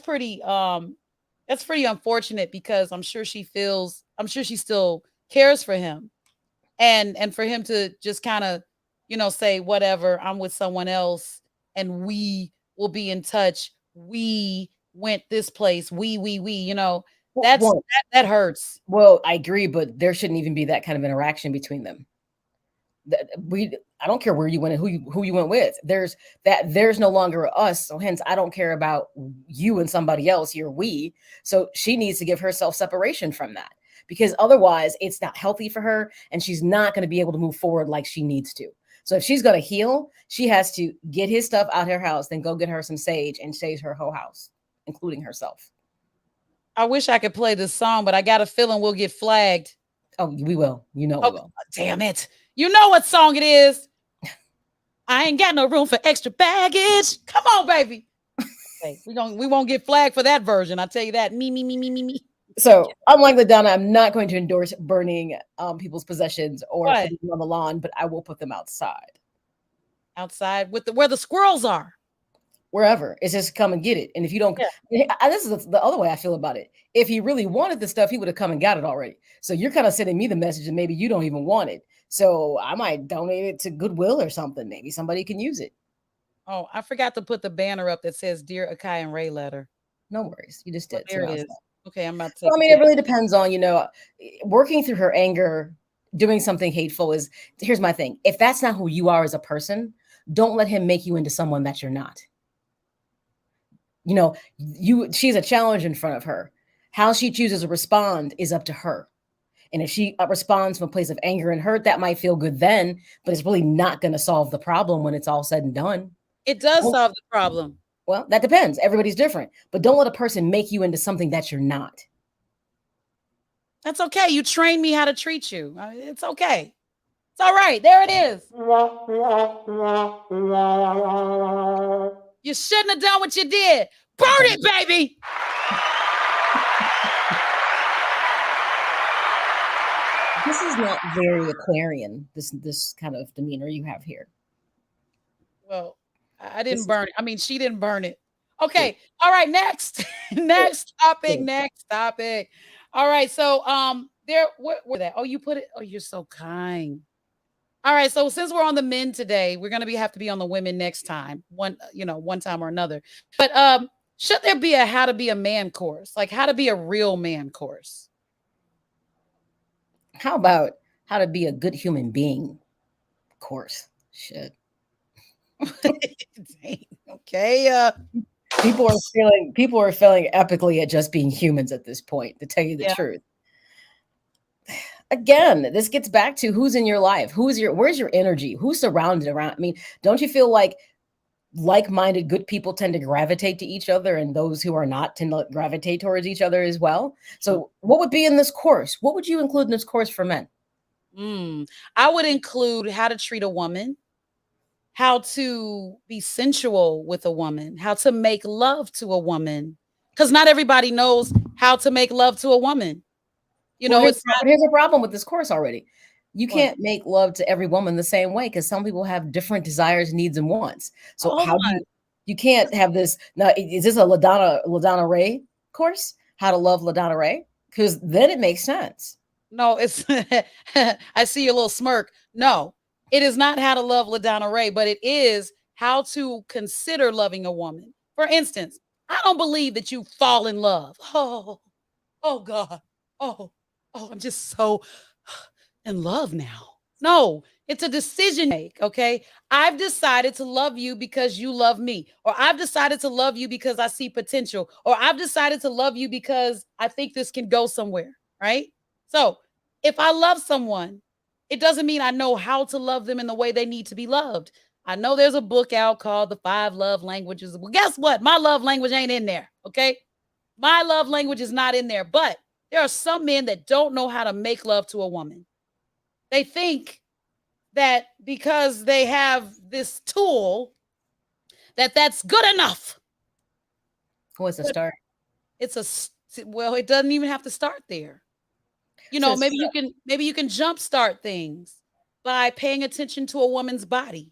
A: pretty that's pretty unfortunate because I'm sure she still cares for him. And for him to just kind of, say whatever, I'm with someone else and we will be in touch. We went this place. We,
B: Well,
A: that hurts.
B: well, I agree, but there shouldn't even be that kind of interaction between them. We I don't care where you went and who you went with. There's no longer a us, so hence I don't care about you and somebody else. You're we. So she needs to give herself separation from that because otherwise it's not healthy for her and she's not going to be able to move forward like she needs to. So if she's going to heal, she has to get his stuff out her house, then go get her some sage and sage her whole house, including herself.
A: I wish I could play this song, but I got a feeling we'll get flagged.
B: Oh, we will. You know we
A: Oh,
B: will.
A: damn it. You know what song it is. I ain't got no room for extra baggage. Come on, baby. Hey, we won't get flagged for that version. I tell you that. Me.
B: So, unlike LaDonna, I'm not going to endorse burning people's possessions or
A: What?
B: putting them on the lawn, but I will put them outside.
A: Outside with where the squirrels are.
B: Wherever. It's just come and get it. And if you don't,
A: Yeah.
B: this is the other way I feel about it. If he really wanted the stuff, he would have come and got it already. So you're kind of sending me the message and maybe you don't even want it. So I might donate it to Goodwill or something. Maybe somebody can use it.
A: Oh, I forgot to put the banner up that says "Dear Akai and Ray letter."
B: No worries. You just
A: Oh,
B: did. So
A: there it
B: now it's
A: is.
B: done.
A: Okay, I'm about to
B: So,
A: take
B: I
A: a
B: mean, it
A: picture.
B: really depends on, working through her anger, doing something hateful is here's my thing. If that's not who you are as a person, don't let him make you into someone that you're not. She's a challenge in front of her. How she chooses to respond is up to her. And if she responds from a place of anger and hurt, that might feel good then, but it's really not going to solve the problem when it's all said and done.
A: It does
B: Don't-
A: solve the problem.
B: Well, that depends. Everybody's different. But don't let a person make you into something that you're not.
A: That's okay. You trained me how to treat you. It's okay. It's all right. There it is. You shouldn't have done what you did. Burn it, baby.
B: This is not very Aquarian, this kind of demeanor you have here.
A: Well, I
B: This
A: didn't
B: is
A: burn it. I mean, she didn't burn it.
B: good.
A: Okay. All right. Next.
B: Good.
A: Next topic.
B: Good.
A: Next topic. All right. So there where that? Oh, you put it. Oh, you're so kind. All right. So since we're on the men today, we're gonna have to be on the women next time. One time or another. But should there be a how to be a man course? Like how to be a real man course?
B: How about how to be a good human being course? Shit.
A: Dang, okay.
B: People are failing epically at just being humans at this point, to tell you the
A: Yeah.
B: truth. Again, this gets back to who's in your life, where's your energy, who's surrounded around. I mean, don't you feel like-minded good people tend to gravitate to each other and those who are not tend to gravitate towards each other as well? So what would be in this course? What would you include in this course for men?
A: I would include how to treat a woman, how to be sensual with a woman, how to make love to a woman. Because not everybody knows how to make love to a woman.
B: Well, here's,
A: It's not
B: here's a problem with this course already. You
A: what?
B: can't make love to every woman the same way because some people have different desires, needs, and wants. So
A: Hold
B: how do
A: on.
B: you can't have this now? Is this a LaDonna Raeh course? How to love LaDonna Raeh? Because then it makes sense.
A: No, it's I see your little smirk. No, it is not how to love LaDonna Rae, but it is how to consider loving a woman. For instance, I don't believe that you fall in love. Oh God. Oh, I'm just so in love now. No, it's a decision you make, okay? I've decided to love you because you love me, or I've decided to love you because I see potential, or I've decided to love you because I think this can go somewhere, right? So, if I love someone, it doesn't mean I know how to love them in the way they need to be loved. I know there's a book out called The Five Love Languages. Well, guess what? My love language ain't in there, okay? My love language is not in there, but there are some men that don't know how to make love to a woman. They think that because they have this tool that that's good enough.
B: What's the start?
A: It's well, it doesn't even have to start there. You
B: So
A: know, maybe you can jumpstart things by paying attention to a woman's body.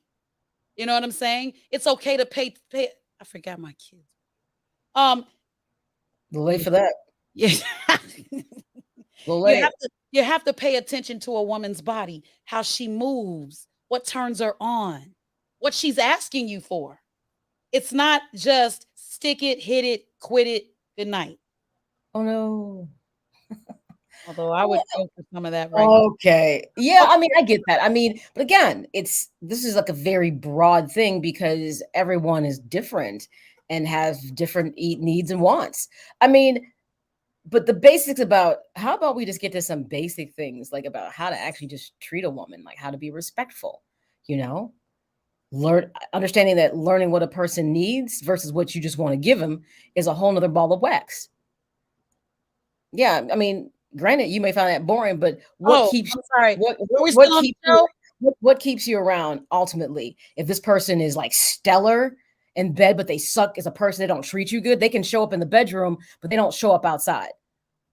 A: You know what I'm saying? It's okay to pay. I forgot my kids.
B: A little late for that.
A: Yeah.
B: A little late.
A: You have to pay attention to a woman's body, how she moves, what turns her on, what she's asking you for. It's not just stick it, hit it, quit it, good night.
B: Oh no.
A: Although I would go for some of that right now.
B: Okay. Yeah, I mean, I get that. I mean, but again, this is like a very broad thing because everyone is different and has different needs and wants. I mean, but the basics about how about we just get to some basic things like about how to actually just treat a woman, like how to be respectful, you know? Understanding that learning what a person needs versus what you just want to give them is a whole nother ball of wax. Yeah, I mean, granted, you may find that boring, but
A: I'm sorry. Are we still on the show?
B: What keeps you around ultimately? If this person is like stellar in bed, but they suck as a person, they don't treat you good, they can show up in the bedroom, but they don't show up outside.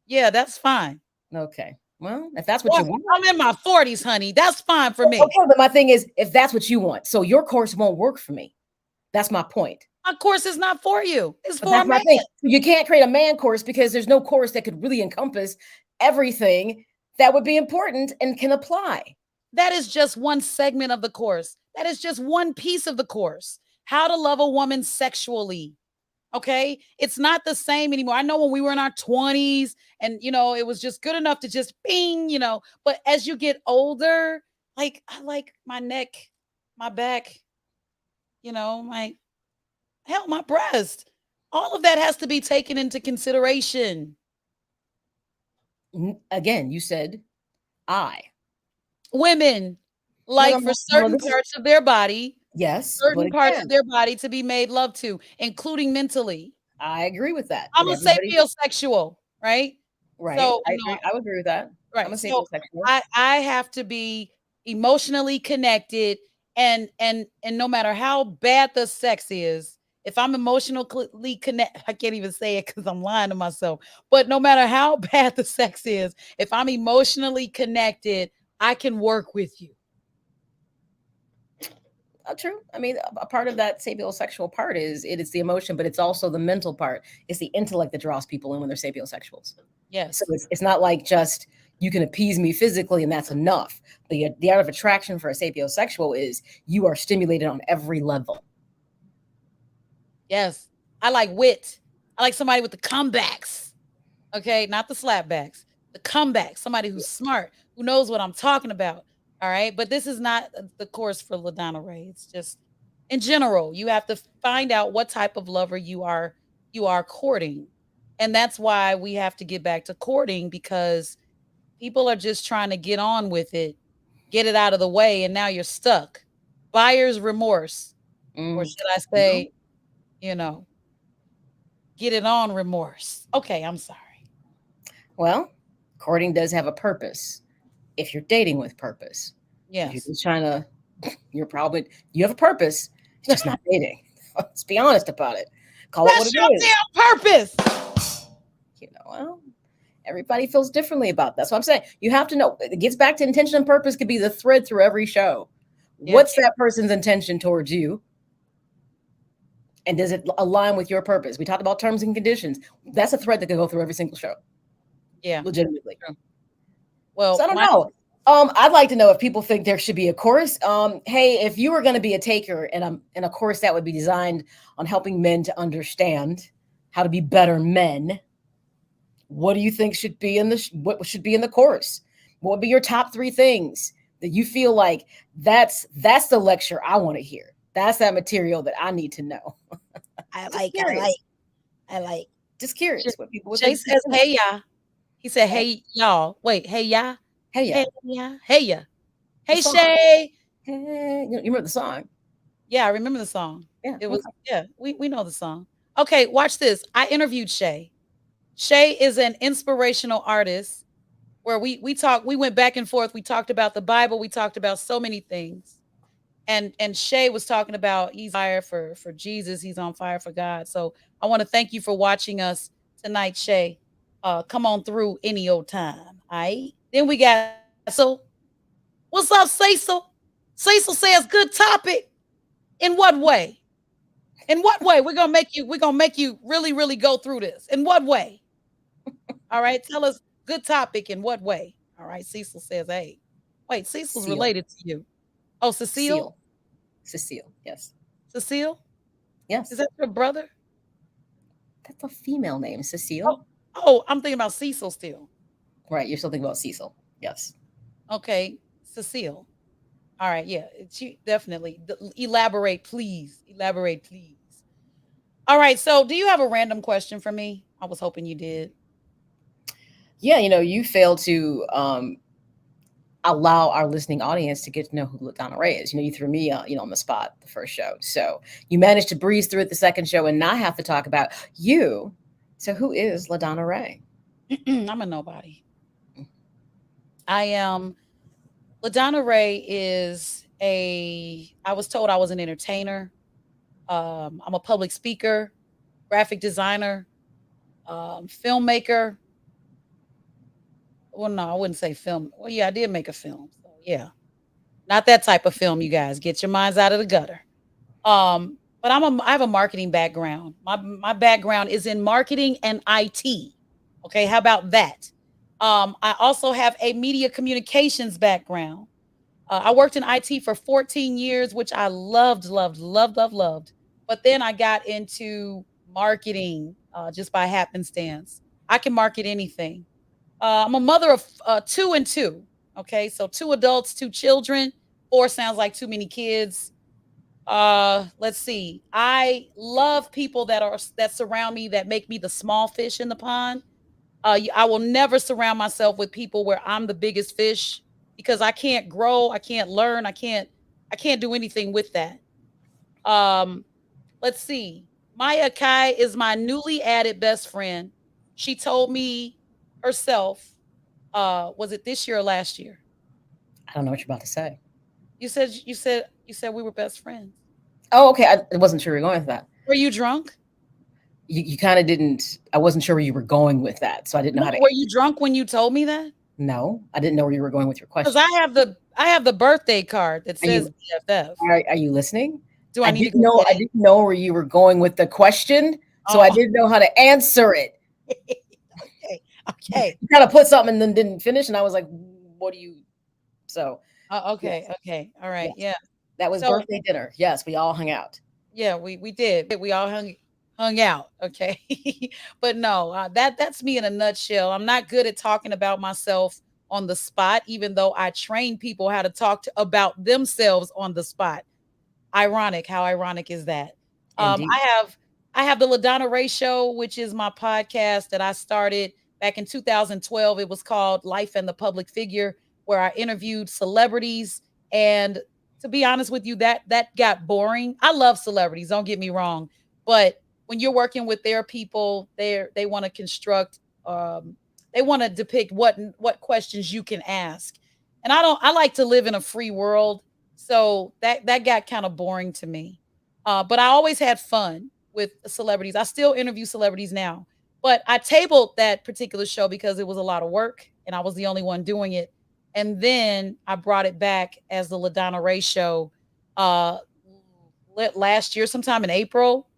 A: Yeah, that's fine.
B: Okay. Well, if that's what you want.
A: I'm in my 40s, honey. That's fine for me.
B: Okay, but my thing is, if that's what you want, so your course won't work for me. That's my point.
A: My course is not for you. It's for
B: that's
A: a
B: my
A: man.
B: thing. You can't create a man course because there's no course that could really encompass everything that would be important and can apply.
A: That is just one segment of the course. That is just one piece of the course. How to love a woman sexually. Okay. It's not the same anymore. I know when we were in our 20s and, it was just good enough to just bing, but as you get older, like I like my neck, my back, my hell, my breast. All of that has to be taken into consideration.
B: Again, you said
A: women like for certain parts of their body.
B: Yes.
A: Certain parts of their body to be made love to, including mentally.
B: I agree with that.
A: I'm a sapiosexual, right?
B: Right. So, I would agree with that.
A: Right.
B: I'm a sapiosexual.
A: I have to be emotionally connected and no matter how bad the sex is, if I'm emotionally connected, I can't even say it because I'm lying to myself. But no matter how bad the sex is, if I'm emotionally connected, I can work with you.
B: True. I mean, a part of that sapiosexual part is the emotion, but it's also the mental part. It's the intellect that draws people in when they're sapiosexuals.
A: Yes.
B: So it's not like just you can appease me physically and that's enough. The art of attraction for a sapiosexual is you are stimulated on every level.
A: Yes. I like wit. I like somebody with the comebacks. Okay, not the slapbacks. The comeback. Somebody who's smart, who knows what I'm talking about. All right. But this is not the course for LaDonna Raeh. It's just in general, you have to find out what type of lover you are courting. And that's why we have to get back to courting, because people are just trying to get on with it, get it out of the way, and now you're stuck. Buyer's remorse. Or should I say, get it on remorse. Okay, I'm sorry.
B: Well, courting does have a purpose. If you're dating with purpose.
A: Yes.
B: If you're just trying to, you have a purpose. It's just not dating. Let's be honest about it. Call
A: That's
B: it what it is.
A: Damn purpose.
B: Well, everybody feels differently about that. So I'm saying you have to know. It gets back to intention and purpose could be the thread through every show. Yeah. What's that person's intention towards you? And does it align with your purpose? We talked about terms and conditions. That's a thread that can go through every single show.
A: Yeah.
B: Legitimately.
A: True. Well,
B: so I don't know. I'd like to know if people think there should be a course. Hey, if you were going to be a taker in a course that would be designed on helping men to understand how to be better men. What do you think should be in what should be in the course? What would be your top 3 things that you feel like that's the lecture I want to hear? That's that material that I need to know.
A: I
B: Just
A: like, I like,
B: curious.
A: I like.
B: Just
A: Sh-
B: curious what people would
A: Shay
B: think.
A: says, "Hey ya." He said,
B: Hey,
A: "Hey y'all." Wait, hey ya,
B: hey,
A: hey
B: yeah,
A: ya, hey ya,
B: the
A: hey
B: song.
A: Shay.
B: Hey, you remember the song?
A: Yeah, I remember the song.
B: Yeah.
A: It was
B: Okay.
A: yeah, we know the song. Okay, watch this. I interviewed Shay. Shay is an inspirational artist where we went back and forth. We talked about the Bible. We talked about so many things. And Shay was talking about he's fire for Jesus. He's on fire for God. So I want to thank you for watching us tonight, Shay. Come on through any old time. All right. Then we got Cecil. What's up, Cecil? Cecil says good topic. In what way? In what way? We're gonna make you really, really go through this. In what way? All right. Tell us good topic in what way? All right. Cecil says, hey. Wait, Cecil's
B: Seal.
A: related to you. Oh, Cecile?
B: Seal. Cecile. Yes.
A: Cecile? Is
B: Yes.
A: that your brother?
B: That's a female name,
A: Oh,
B: Cecile.
A: oh, I'm thinking about Cecil still.
B: Right. You're still thinking about Cecil. Yes.
A: Okay, Cecile. All right, yeah, she definitely elaborate, please. Elaborate, please. All right, so do you have a random question for me? I was hoping you did.
B: Yeah. You failed to allow our listening audience to get to know who LaDonna Raeh is. You threw me, on the spot the first show. So you managed to breeze through it the second show and not have to talk about you. So who is LaDonna Raeh?
A: I'm a nobody. I am. LaDonna Raeh is a. I was told I was an entertainer. I'm a public speaker, graphic designer, filmmaker. Well, no, I wouldn't say film. Well, yeah, I did make a film. So yeah, not that type of film. You guys get your minds out of the gutter. But I have a marketing background. My background is in marketing and IT. Okay, how about that? I also have a media communications background. I worked in IT for 14 years, which I loved, loved, loved, loved, loved. But then I got into marketing just by happenstance. I can market anything. I'm a mother of 2 and 2. Okay, so 2 adults, 2 children. 4 sounds like too many kids. Let's see. I love people that surround me that make me the small fish in the pond. I will never surround myself with people where I'm the biggest fish because I can't grow, I can't learn, I can't do anything with that. Um, let's see. Maya Akai is my newly added best friend. She told me herself, was it this year or last year?
B: I don't know what you're about to say.
A: You said we were best friends.
B: Oh, okay. I wasn't sure you were going with that.
A: Were you drunk?
B: You kind of didn't. I wasn't sure where you were going with that, so I didn't know
A: No,
B: how to.
A: were you drunk when you told me that?
B: No, I didn't know where you were going with your
A: Because
B: question.
A: I have the birthday card that
B: Are
A: says
B: you
A: BFF.
B: are you listening?
A: Do I
B: I
A: need to
B: didn't
A: go
B: know.
A: get
B: I
A: it?
B: didn't know where you were going with the question, so I
A: Oh,
B: didn't know how to answer it.
A: okay, okay,
B: You kind of put something and then didn't finish, and I was like, "What do you?" So
A: okay,
B: yes,
A: okay. All right,
B: yes,
A: yeah.
B: that was
A: So
B: birthday dinner. Yes, we all hung out.
A: yeah, we did. We all hung out. Okay, but no, that's me in a nutshell. I'm not good at talking about myself on the spot, even though I train people how to about themselves on the spot. Ironic. How ironic is that? Um,
B: Indeed,
A: I have I have the LaDonna Raeh Show, which is my podcast that I started back in 2012. It was called Life and the Public Figure, where I interviewed celebrities. And to be honest with you, that got boring. I love celebrities, don't get me wrong, but when you're working with their people, they want to construct, um, they want to depict what questions you can ask. And I like to live in a free world, so that got kind of boring to me. But I always had fun with celebrities. I still interview celebrities now, but I tabled that particular show because it was a lot of work and I was the only one doing it. And then I brought it back as the LaDonna Raeh Show uh, last year, sometime in April.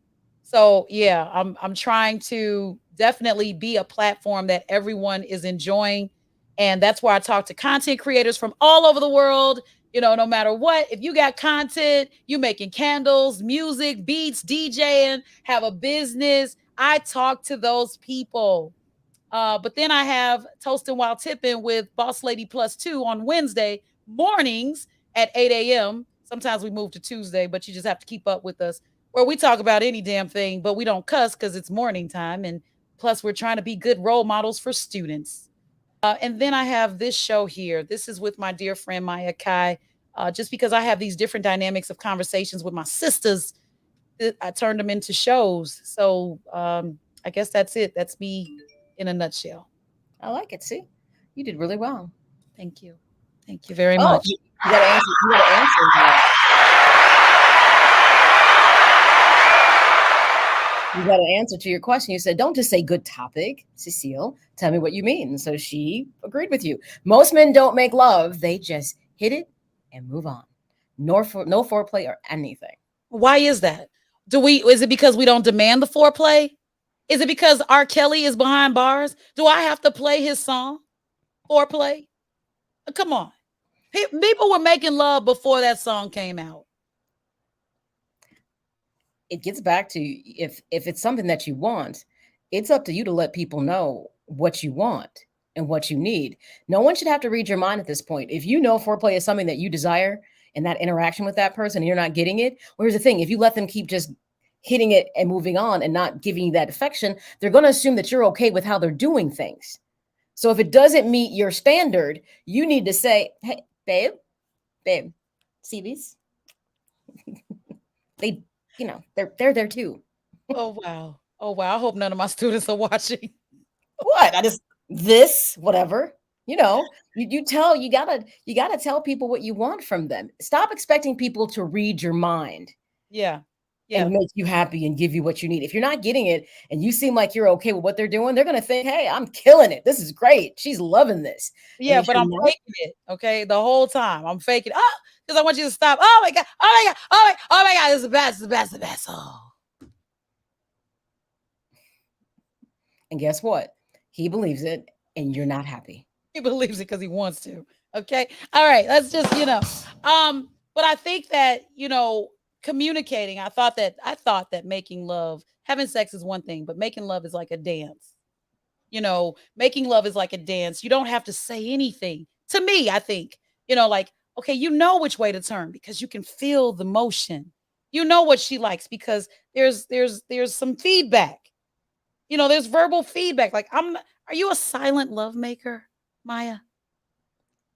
A: So yeah, I'm trying to definitely be a platform that everyone is enjoying, and that's where I talk to content creators from all over the world. No matter what, if you got content, you making candles, music, beats, DJing, have a business, I talk to those people. But then I have Toasting While Tipping with Boss Lady Plus 2 on Wednesday mornings at 8 a.m. Sometimes we move to Tuesday, but you just have to keep up with us, where we talk about any damn thing, but we don't cuss because it's morning time. And plus, we're trying to be good role models for students. And then I have this show here. This is with my dear friend Maya Akai. Just because I have these different dynamics of conversations with my sisters, I turned them into shows. So I guess that's it. That's me in a nutshell.
B: I like it. See, you did really well.
A: Thank you. Thank you very
B: Oh,
A: much.
B: you got to answer. You got to answer that. You got to answer to your question. You said, don't just say good topic, Cecile. Tell me what you mean. So she agreed with you. Most men don't make love. They just hit it and move on. No foreplay or anything.
A: Why is that? Is it because we don't demand the foreplay? Is it because R. Kelly is behind bars? Do I have to play his song? Foreplay? Come on. People were making love before that song came out.
B: It gets back to, if it's something that you want, it's up to you to let people know what you want and what you need. No one should have to read your mind at this point. If you know foreplay is something that you desire and that interaction with that person and you're not getting it, well, here's the thing. If you let them keep just hitting it and moving on and not giving you that affection, they're going to assume that you're okay with how they're doing things. So if it doesn't meet your standard, you need to say, hey, babe, see these? They, they're there too.
A: Oh, wow. Oh, wow. I hope none of my students are watching.
B: What? Whatever. You gotta tell people what you want from them. Stop expecting people to read your mind.
A: Yeah.
B: And make you happy and give you what you need. If you're not getting it and you seem like you're okay with what they're doing, they're going to think, hey, I'm killing it. This is great. She's loving this.
A: Yeah, but I'm faking it. Okay. The whole time I'm faking. Oh, because I want you to stop. Oh my God. Oh my God. Oh my God. This is the best. The best. The best. Oh.
B: And guess what? He believes it and you're not happy.
A: He believes it because he wants to. Okay. All right. Let's just, but I think that, communicating, I thought that making love, having sex is one thing, but making love is like a dance. Making love is like a dance. You don't have to say anything. To me, I think, like, okay, you know which way to turn because you can feel the motion. You know what she likes because there's some feedback. There's verbal feedback. Like, are you a silent love maker, Maya?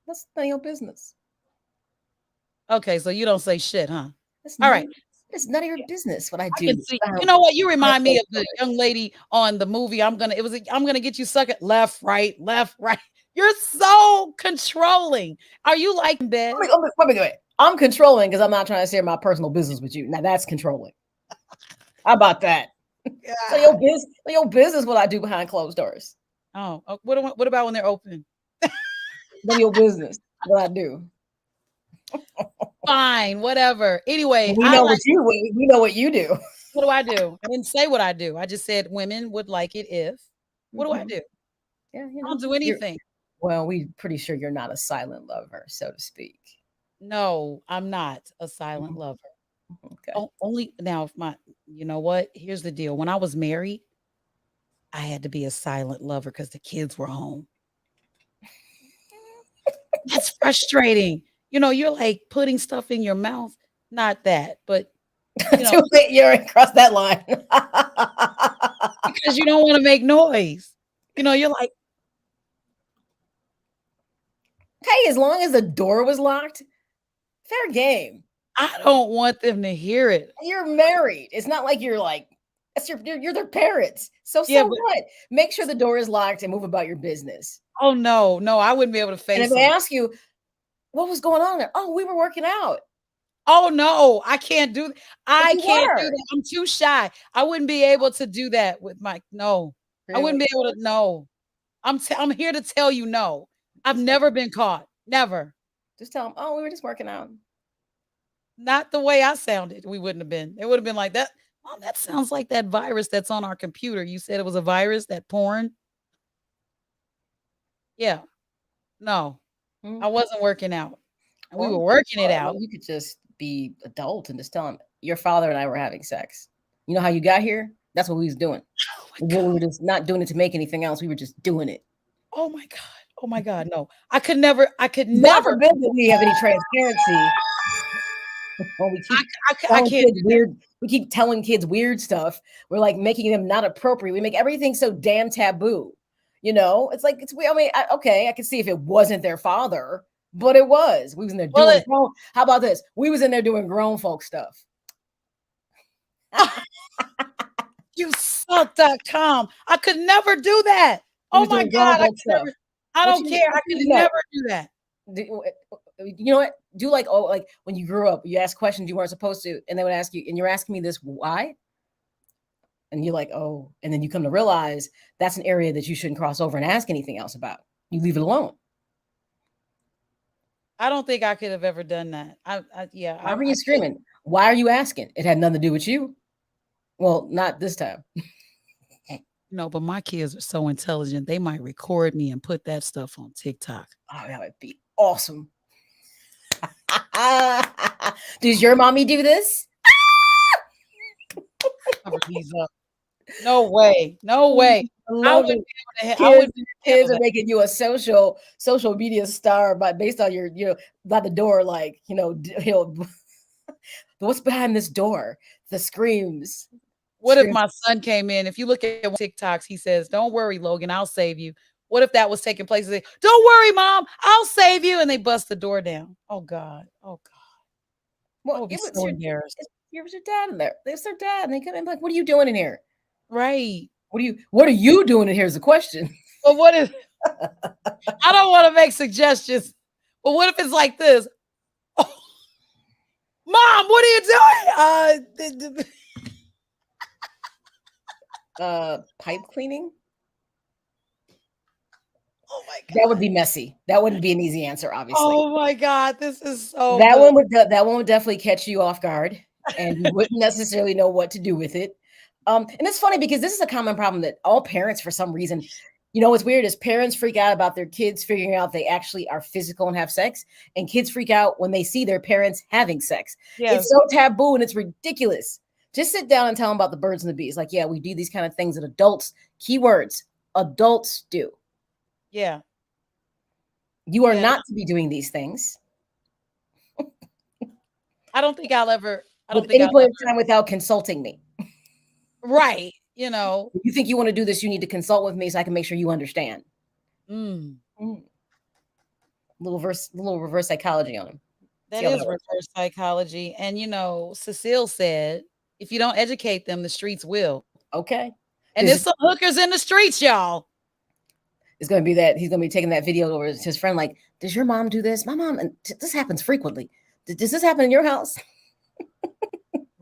B: That's none of your business.
A: Okay, so you don't say shit, huh?
B: All right. It's none of your business what I do.
A: Can see. You know what? You remind me of the young lady on the movie. I'm gonna get you sucking left, right. You're so controlling. Are you like bed?
B: Wait. I'm controlling because I'm not trying to share my personal business with you. Now that's controlling. How about that? Yeah. So your business what I do behind closed doors.
A: Oh, what about when they're open?
B: Then your business what I do.
A: Fine, whatever. Anyway,
B: we know what you do.
A: What do I do? I didn't say what I do. I just said women would like it if. What do I do?
B: Yeah,
A: I don't do anything.
B: Well, we're pretty sure you're not a silent lover, so to speak.
A: No, I'm not a silent lover. Okay. Only now, you know what? Here's the deal. When I was married, I had to be a silent lover because the kids were home. That's frustrating. You're like putting stuff in your mouth. Not that, but
B: you're across that line.
A: Because you don't want to make noise. You're like,
B: hey, as long as the door was locked, fair game.
A: I don't want them to hear it.
B: You're married. It's not like you're like, you're their parents. So what? Make sure the door is locked and move about your business.
A: Oh, no, I wouldn't be able to face it.
B: And if they ask you, what was going on there? Oh, we were working out.
A: Oh, no, I can't do that. I can't do that. I'm too shy. I wouldn't be able to do that with no. Really? I wouldn't be able to, no. I'm here to tell you no. I've never been caught. Never.
B: Just tell them, oh, we were just working out.
A: Not the way I sounded. We wouldn't have been. It would have been like that. Mom, that sounds like that virus that's on our computer. You said it was a virus, that porn? Yeah. No. I wasn't working out. We were working it out.
B: You could just be adult and just tell him, your father and I were having sex. You know how you got here? That's what we was doing.
A: my
B: We
A: God.
B: were just not doing it to make anything else. We were just doing it.
A: Oh my God. Oh my God. No, I could never. I could
B: God
A: never.
B: forbid that we have any transparency when we keep
A: I
B: telling
A: can't
B: kids
A: do that.
B: weird. We keep telling kids weird stuff. We're like making them not appropriate. We make everything so damn taboo. It's like it's. I mean, okay, I can see if it wasn't their father, but it was. We was in there
A: Well,
B: doing. How about this? We was in there doing grown folk stuff.
A: you suck.com. I could never do that.
B: We
A: Oh
B: was
A: my
B: doing grown
A: God. I
B: folk
A: could
B: stuff.
A: never. I don't care. I
B: What you
A: could
B: need to know?
A: never do that.
B: You know what? Do like when you grew up, you ask questions you weren't supposed to, and they would ask you, and you're asking me this why? And you're like, oh, and then you come to realize that's an area that you shouldn't cross over and ask anything else about. You leave it alone.
A: I don't think I could have ever done that. Yeah,
B: Why were
A: I
B: you
A: could.
B: screaming? Why are you asking? It had nothing to do with you. Well, not this time.
A: No, but my kids are so intelligent. They might record me and put that stuff on TikTok.
B: Oh, that would be awesome. Does your mommy do this?
A: Cover these up. No way. No way.
B: I
A: I
B: love
A: wouldn't
B: it.
A: be able to. I
B: Kids,
A: wouldn't be able to
B: kids
A: handle
B: are
A: that.
B: making you a social media star, but based on your, by the door, like, what's behind this door? The screams.
A: What if my son came in? If you look at TikToks, he says, "Don't worry, Logan, I'll save you." What if that was taking place? They, "Don't worry, Mom, I'll save you," and they bust the door down. Oh God. Oh God. I
B: Well,
A: would be so embarrassed.
B: it was your dad in there. There's their dad, and they come in like, "What are you doing in here?
A: Right.
B: What are you doing in here?" Is the question.
A: But what if I don't want to make suggestions? But what if it's like this? Oh, Mom, what are you doing?
B: Pipe cleaning.
A: Oh my
B: That would
A: God.
B: be messy. That wouldn't be an easy answer, obviously.
A: Oh my God. This is so
B: That
A: good.
B: one would definitely catch you off guard, and you wouldn't necessarily know what to do with it. And it's funny because this is a common problem that all parents, for some reason, what's weird is parents freak out about their kids figuring out they actually are physical and have sex, and kids freak out when they see their parents having sex. It's
A: Yes.
B: so taboo and it's ridiculous. Just sit down and tell them about the birds and the bees. Like, yeah, we do these kind of things that adults, keywords, adults do.
A: Yeah.
B: You are
A: Yeah.
B: not to be doing these things
A: I don't think I'll ever. I don't
B: with
A: think
B: any
A: I'll
B: point
A: ever.
B: in time without consulting me.
A: Right.
B: If you think you want to do this, you need to consult with me so I can make sure you understand.
A: Mm,
B: Little reverse psychology on him.
A: that is reverse psychology. And Cecile said, if you don't educate them, the streets will.
B: Okay.
A: And there's some hookers in the streets, y'all.
B: It's going to be that he's going to be taking that video over to his friend. Like, does your mom do this? My mom, and this happens frequently. Does this happen in your house?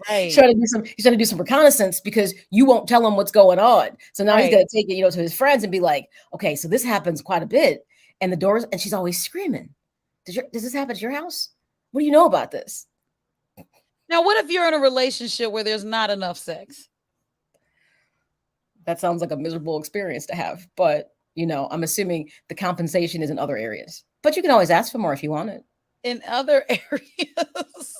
A: Right.
B: He's trying to do some reconnaissance because you won't tell him what's going on. So now he's going to take it, to his friends and be like, okay, so this happens quite a bit. And the doors, and she's always screaming. Does this happen at your house? What do you know about this?
A: Now, what if you're in a relationship where there's not enough sex?
B: That sounds like a miserable experience to have. But, I'm assuming the compensation is in other areas. But you can always ask for more if you want it.
A: In other areas.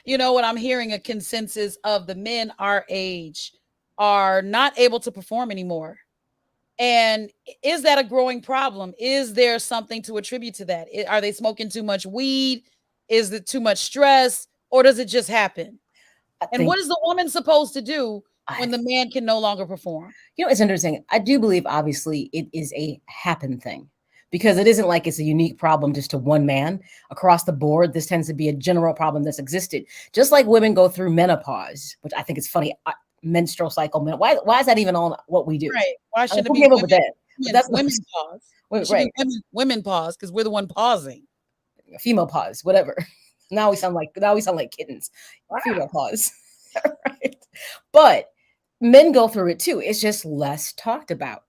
A: What I'm hearing, a consensus of the men our age are not able to perform anymore. And is that a growing problem? Is there something to attribute to that? Are they smoking too much weed? Is it too much stress? Or does it just happen? And what is the woman supposed to do when the man can no longer perform?
B: It's interesting. I do believe, obviously, it is a happen thing. Because it isn't like it's a unique problem just to one man. Across the board, this tends to be a general problem that's existed. Just like women go through menopause, which I think is funny. Menstrual cycle. Why is that even on what we do?
A: Right. Why shouldn't it be
B: women, with that?
A: That's women pause.
B: Right.
A: Women pause because we're the one pausing.
B: Female pause, whatever. Now we sound like kittens. Wow. Female pause. Right. But men go through it too. It's just less talked about.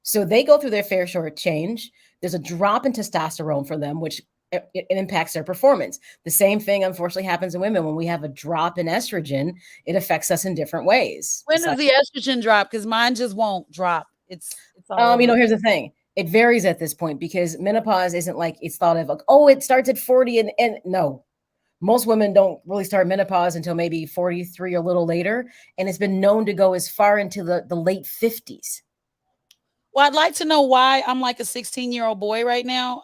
B: So they go through their fair share of change. There's a drop in testosterone for them, which it impacts their performance. The same thing, unfortunately, happens in women. When we have a drop in estrogen, it affects us in different ways.
A: When does the estrogen drop? Because mine just won't drop. It's
B: all here's the thing. It varies at this point because menopause isn't like it's thought of like, oh, it starts at 40 and no. Most women don't really start menopause until maybe 43 or a little later. And it's been known to go as far into the late 50s.
A: Well, I'd like to know why I'm like a 16-year-old boy right now.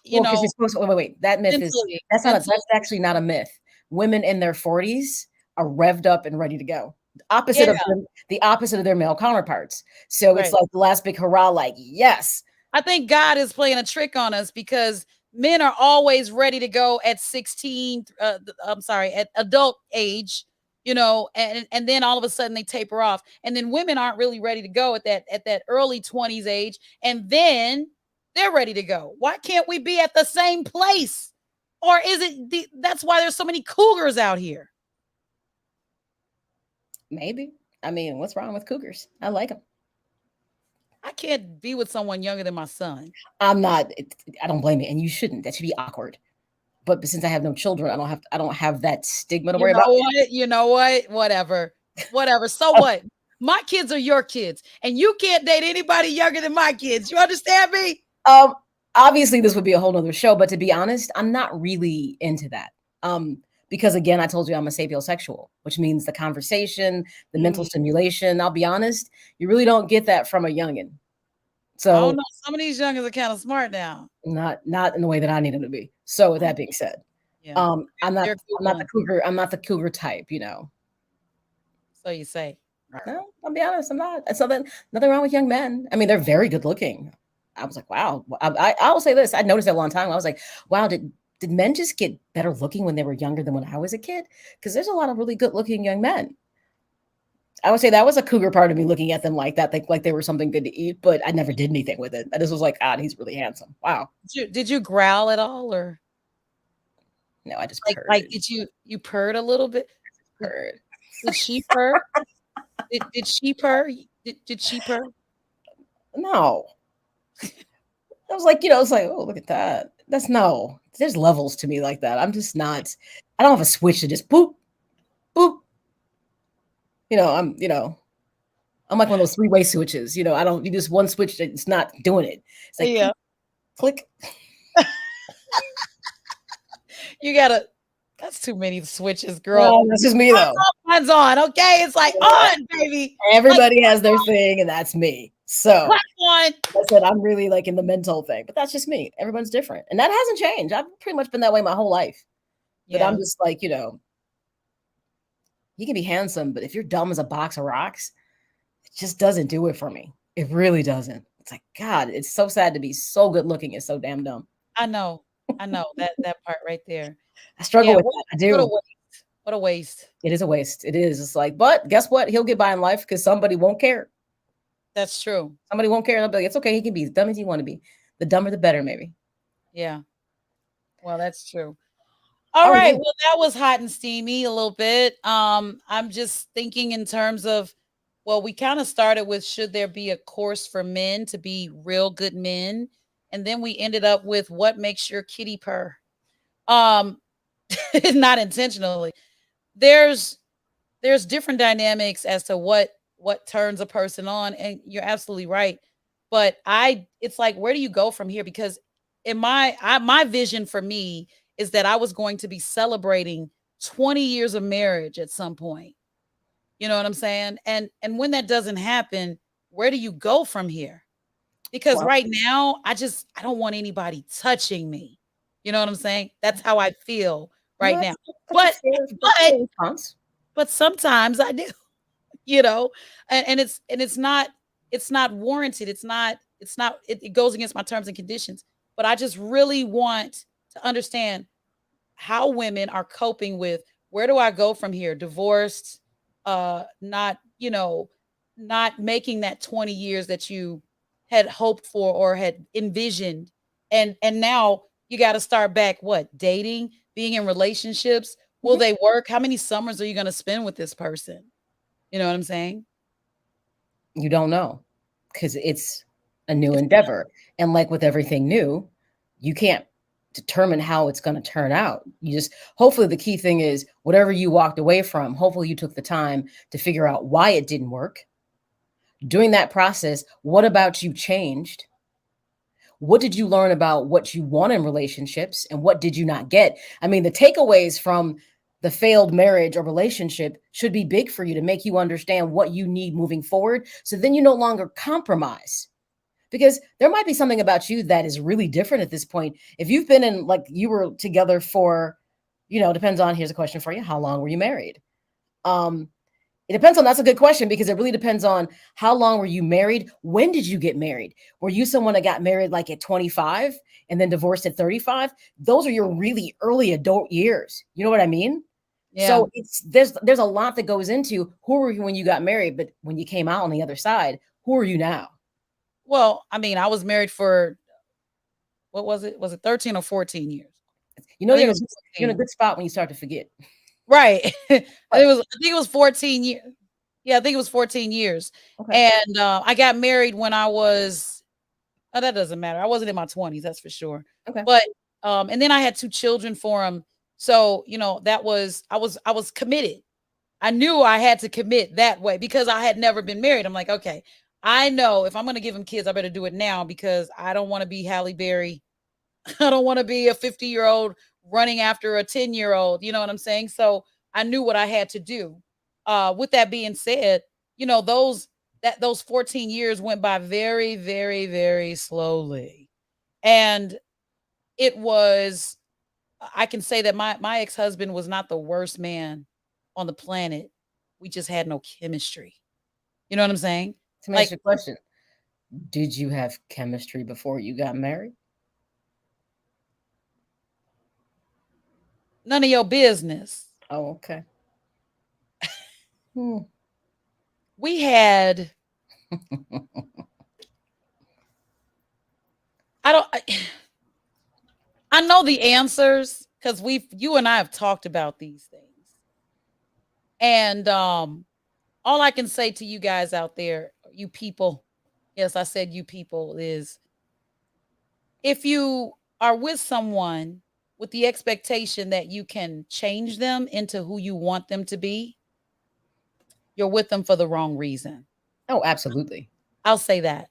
A: You
B: Well, because you're
A: know,
B: supposed to wait. That myth is
A: mentally,
B: that's actually not a myth. Women in their 40s are revved up and ready to go.
A: yeah,
B: The opposite of their male counterparts. So it's
A: right.
B: like the last big hurrah, like, yes.
A: I think God is playing a trick on us because men are always ready to go at 16. I'm sorry, at adult age, and then all of a sudden they taper off, and then women aren't really ready to go at that early 20s age, and then they're ready to go. Why can't we be at the same place? Or is it that's why there's so many cougars out here?
B: Maybe. I mean, what's wrong with cougars? I like them.
A: I can't be with someone younger than my son.
B: I'm not. I don't blame you, and you shouldn't. That should be awkward. But since I have no children, I don't have that stigma to
A: You
B: worry
A: know
B: about.
A: what? You know what? Whatever. Whatever. So what? My kids are your kids, and you can't date anybody younger than my kids. You understand me?
B: Um, Obviously, this would be a whole nother show, but to be honest, I'm not really into that. Because again, I told you I'm a sapiosexual, which means the conversation, the mental
A: Mm,
B: stimulation. I'll be honest, you really don't get that from a youngin.
A: I don't
B: So
A: know. Some of these youngins are kind of smart now.
B: not in the way that I need them to be. So with
A: I-
B: that being said,
A: Yeah, they're
B: I'm not the
A: Googling.
B: cougar. I'm not the cougar type.
A: So you say.
B: No, I'll be honest. I'm not. It's nothing wrong with young men. I mean, they're very good looking. I was like, wow. I will say this. I noticed that a long time. I was like, wow. Did men just get better looking when they were younger than when I was a kid? Because there's a lot of really good looking young men. I would say that was a cougar part of me looking at them like that, like they were something good to eat, but I never did anything with it. I just was like, God, he's really handsome. Wow.
A: Did you growl at all, or
B: No, I just
A: like
B: purred.
A: did you purred a little bit? Did,
B: Purred.
A: did she purr? Did she purr? Did she purr?
B: No. I was like, it's like, oh, look at that. That's no. There's levels to me like that. I'm just not. I don't have a switch to just boop, boop. I'm like one of those three-way switches. I don't. You just one switch. It's not doing it. It's like
A: Yeah,
B: click.
A: you gotta. That's too many switches, girl.
B: No, that's just me though.
A: Mine's on. Okay, it's like on, baby. Like
B: Everybody has their thing, and that's me. So
A: clap on.
B: I said I'm really like in the mental thing, but that's just me. Everyone's different, and that hasn't changed. I've pretty much been that way my whole life. But I'm
A: Yeah,
B: just like, you can be handsome, but if you're dumb as a box of rocks, it just doesn't do it for me. It really doesn't. It's like, God, it's so sad to be so good looking and so damn dumb.
A: I know. I know that part right there.
B: I struggle
A: Yeah,
B: with that. I
A: what a
B: do.
A: waste. What a waste.
B: It is a waste. It is. It's like, but guess what? He'll get by in life because somebody won't care.
A: That's true.
B: Somebody won't care. They'll be like, it's okay. He can be as dumb as you want to be. The dumber, the better, maybe.
A: Yeah. Well, that's true. All
B: Oh,
A: right.
B: yeah.
A: Well, that was hot and steamy a little bit. I'm just thinking in terms of, well, we kind of started with should there be a course for men to be real good men? And then we ended up with what makes your kitty purr. Um, not intentionally. There's there's different dynamics as to what turns a person on, and you're absolutely right. But it's like, where do you go from here? Because in my vision for me is that I was going to be celebrating 20 years of marriage at some point. You know what I'm saying? And when that doesn't happen, where do you go from here? Because
B: Well,
A: right now, I don't want anybody touching me. You know what I'm saying? That's how I feel
B: no,
A: right now.
B: that's
A: But
B: that's a
A: but
B: fair response.
A: but sometimes I do, you know, and it's not warranted. It goes against my terms and conditions. But I just really want to understand how women are coping with, where do I go from here? Divorced, not, not making that 20 years that you had hoped for or had envisioned. And now you got to start back, what, dating, being in relationships. Will
B: Mhm.
A: they work? How many summers are you going to spend with this person? You know what I'm saying?
B: You don't know because it's a new
A: It's
B: endeavor. And like with everything new, you can't determine how it's going to turn out. You just, hopefully, the key thing is whatever you walked away from, hopefully, you took the time to figure out why it didn't work. During that process, what about you changed? What did you learn about what you want in relationships and what did you not get? I mean, the takeaways from the failed marriage or relationship should be big for you to make you understand what you need moving forward. So then you no longer compromise, because there might be something about you that is really different at this point. If you've been in, like, you were together for, depends on, here's a question for you. How long were you married? Um, it depends on, that's a good question, because it really depends on how long were you married? When did you get married? Were you someone that got married like at 25 and then divorced at 35? Those are your really early adult years. You know what I mean?
A: Yeah.
B: So there's a lot that goes into who were you when you got married, but when you came out on the other side, who are you now?
A: Well, I mean, I was married for what was it? Was it 13 or 14 years?
B: You know
A: I think it
B: you're in
A: was
B: a you're in a
A: 14.
B: good spot when you start to forget.
A: Right.
B: But
A: I think it was 14 years. Yeah, I think it was 14 years.
B: okay.
A: And I got married when I was oh, that doesn't matter. I wasn't in my 20s, that's for sure.
B: Okay.
A: But and then I had two children for him. So, that was I was committed. I knew I had to commit that way because I had never been married. I'm like, okay, I know if I'm going to give him kids, I better do it now because I don't want to be Halle Berry. I don't want to be a 50-year-old running after a 10-year-old. You know what I'm saying? So I knew what I had to do. With that being said, those 14 years went by very, very, very slowly. And it was I can say that my ex-husband was not the worst man on the planet. We just had no chemistry. You know what I'm saying?
B: To answer
A: Like
B: your question, did you have chemistry before you got married?
A: none of your business.
B: Oh, okay. Hmm.
A: We had I don't I know the answers cuz you and I have talked about these things. And all I can say to you guys out there, you people, yes, I said you people, is if you are with someone with the expectation that you can change them into who you want them to be, you're with them for the wrong reason.
B: Oh, absolutely.
A: I'll say that.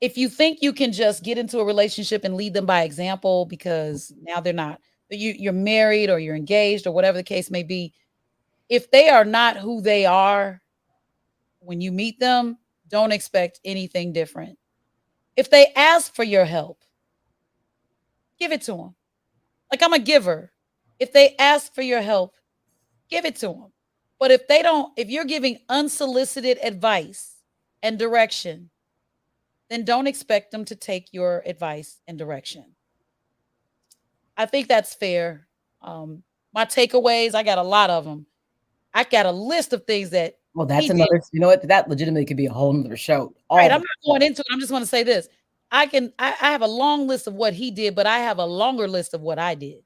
A: If you think you can just get into a relationship and lead them by example because now they're not, you're married or you're engaged or whatever the case may be, if they are not who they are when you meet them, don't expect anything different. If they ask for your help, give it to them. Like I'm a giver. If they ask for your help, give it to them. But if you're giving unsolicited advice and direction, then don't expect them to take your advice and direction. I think that's fair. Um, my takeaways, I got a lot of them. I got a list of things that
B: Well, that's
A: he did.
B: another, you know what? That legitimately could be a whole nother show.
A: Right.
B: All
A: I'm
B: the
A: not going into it. I'm just going to say this. I have a long list of what he did, but I have a longer list of what I did.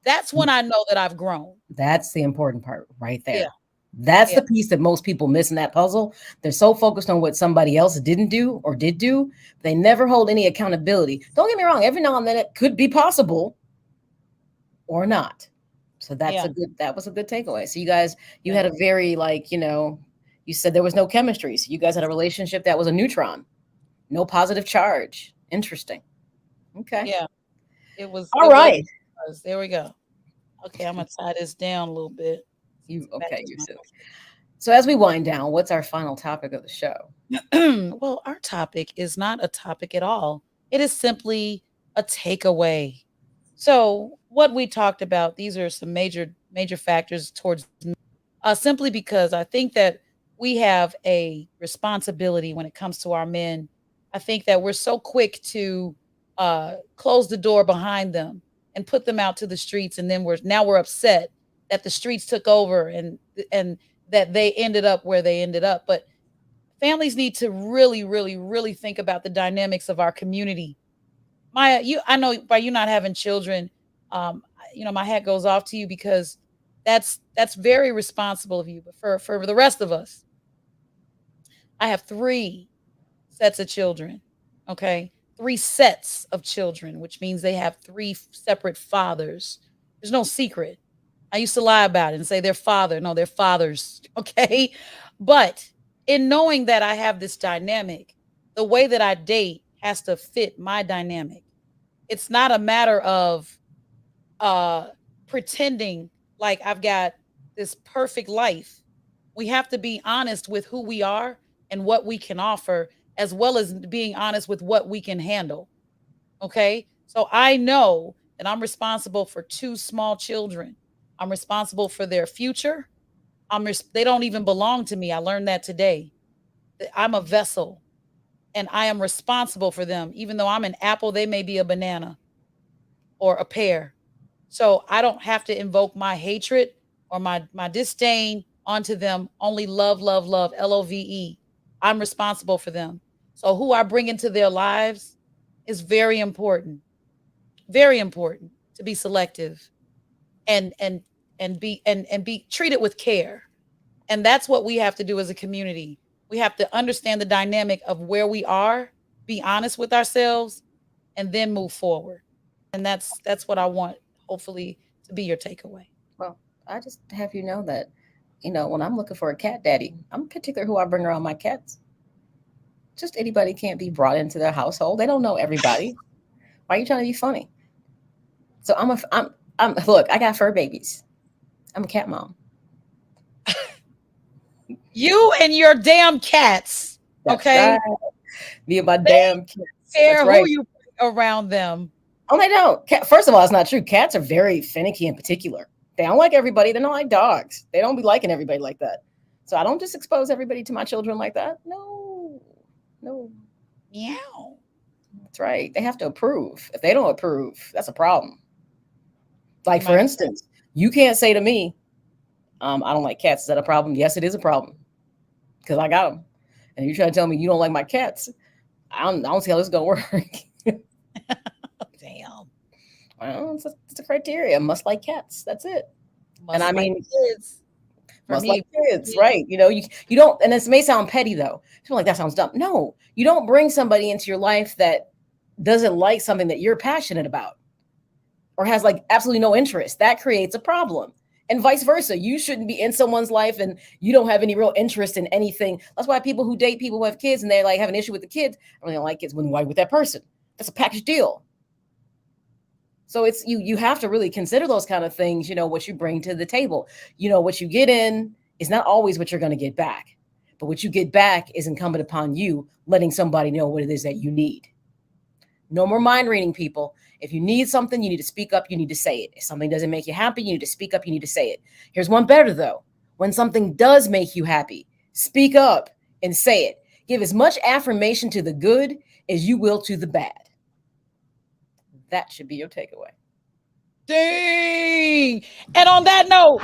A: That's when I know that I've grown.
B: That's the important part right
A: Yeah.
B: there. That's
A: Yeah.
B: the piece that most people miss in that puzzle. They're so focused on what somebody else didn't do or did do, they never hold any accountability. Don't get me wrong, every now and then it could be possible or not. So
A: Yeah.
B: that was a good takeaway. So you guys, you
A: Yeah.
B: had a very, like, you said there was no chemistry. So you guys had a relationship that was a neutron, no positive charge. Interesting. Okay.
A: Yeah. It was
B: All
A: it was
B: right.
A: there we go. Okay, I'm gonna tie this down a little bit.
B: You
A: Back
B: okay,
A: to
B: you're
A: my
B: silly. So as we wind down, what's our final topic of the show?
A: well, our topic is not a topic at all. It is simply a takeaway. So, what we talked about, these are some major factors towards simply because I think that we have a responsibility when it comes to our men. I think that we're so quick to close the door behind them and put them out to the streets, and then we're upset that the streets took over and that they ended up where they ended up. But families need to really, really, really think about the dynamics of our community. Maya, I know by you not having children, my hat goes off to you because that's very responsible of you. But for the rest of us, I have three sets of children. Okay, three sets of children, which means they have three separate fathers. There's no secret. I used to lie about it and say their father. No, they're fathers. Okay, but in knowing that I have this dynamic, the way that I date has to fit my dynamic. It's not a matter of uh pretending like I've got this perfect life. We have to be honest with who we are and what we can offer, as well as being honest with what we can handle. Okay? So I know that I'm responsible for two small children. I'm responsible for their future. They don't even belong to me. I learned that today. I'm a vessel and I am responsible for them. Even though I'm an apple, they may be a banana or a pear. So I don't have to invoke my hatred or my disdain onto them. Only love, love, love, LOVE. I'm responsible for them. So who I bring into their lives is very important. Very important to be selective and be treated with care. And that's what we have to do as a community. We have to understand the dynamic of where we are, be honest with ourselves, and then move forward. And that's what I want, hopefully, to be your takeaway.
B: Well, I just have you know that, when I'm looking for a cat daddy, I'm particular who I bring around my cats. Just anybody can't be brought into their household. They don't know everybody. Why are you trying to be funny? So I'm look, I got fur babies. I'm a cat mom.
A: You and your damn cats.
B: That's
A: Okay.
B: right. Me and my
A: They
B: damn cats.
A: care
B: That's
A: who
B: right.
A: you bring around them.
B: Oh, they don't. First of all, it's not true. Cats are very finicky in particular. They don't like everybody. They don't like dogs. They don't be liking everybody like that. So I don't just expose everybody to my children like that. No, no.
A: Meow.
B: That's right. They have to approve. If they don't approve, that's a problem. Like, for
A: My
B: instance, you can't say to me, I don't like cats. Is that a problem? Yes, it is a problem because I got them. And you try to tell me you don't like my cats, I don't see how this is going to work.
A: damn.
B: Well, it's a criteria. Must like cats. That's it.
A: Must
B: And I
A: like
B: mean,
A: kids. For
B: must
A: me,
B: like kids, right? You don't, and this may sound petty though. People are like, that sounds dumb. No, you don't bring somebody into your life that doesn't like something that you're passionate about or has like absolutely no interest. That creates a problem. And vice versa. You shouldn't be in someone's life and you don't have any real interest in anything. That's why people who date people who have kids and they like have an issue with the kids, I really don't like kids when you like with that person. That's a package deal. So it's you have to really consider those kind of things, what you bring to the table. What you get in is not always what you're going to get back. But what you get back is incumbent upon you letting somebody know what it is that you need. No more mind reading, people. If you need something, you need to speak up, you need to say it. If something doesn't make you happy, you need to speak up, you need to say it. Here's one better though. When something does make you happy, speak up and say it. Give as much affirmation to the good as you will to the bad. That should be your takeaway.
A: Dang. And on that note,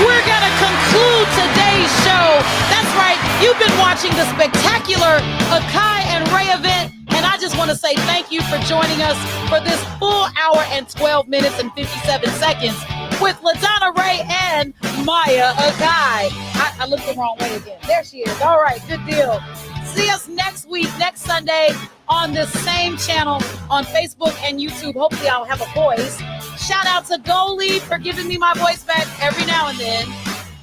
A: we're going to conclude today's show. That's right. You've been watching the spectacular Akai and Raeh event. And I just want to say thank you for joining us for this full hour and 12 minutes and 57 seconds with LaDonna Raeh and Maya Akai. I looked the wrong way again. There she is. All right. Good deal. See us next week, next Sunday on this same channel on Facebook and YouTube. Hopefully I'll have a voice. Shout out to Goalie for giving me my voice back every now and then.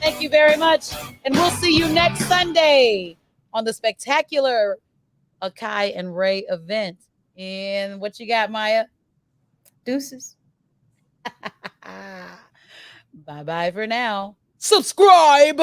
A: Thank you very much. And we'll see you next Sunday on the spectacular Akai and Raeh event. And what you got, Maya?
B: Deuces.
A: Bye-bye for now. Subscribe.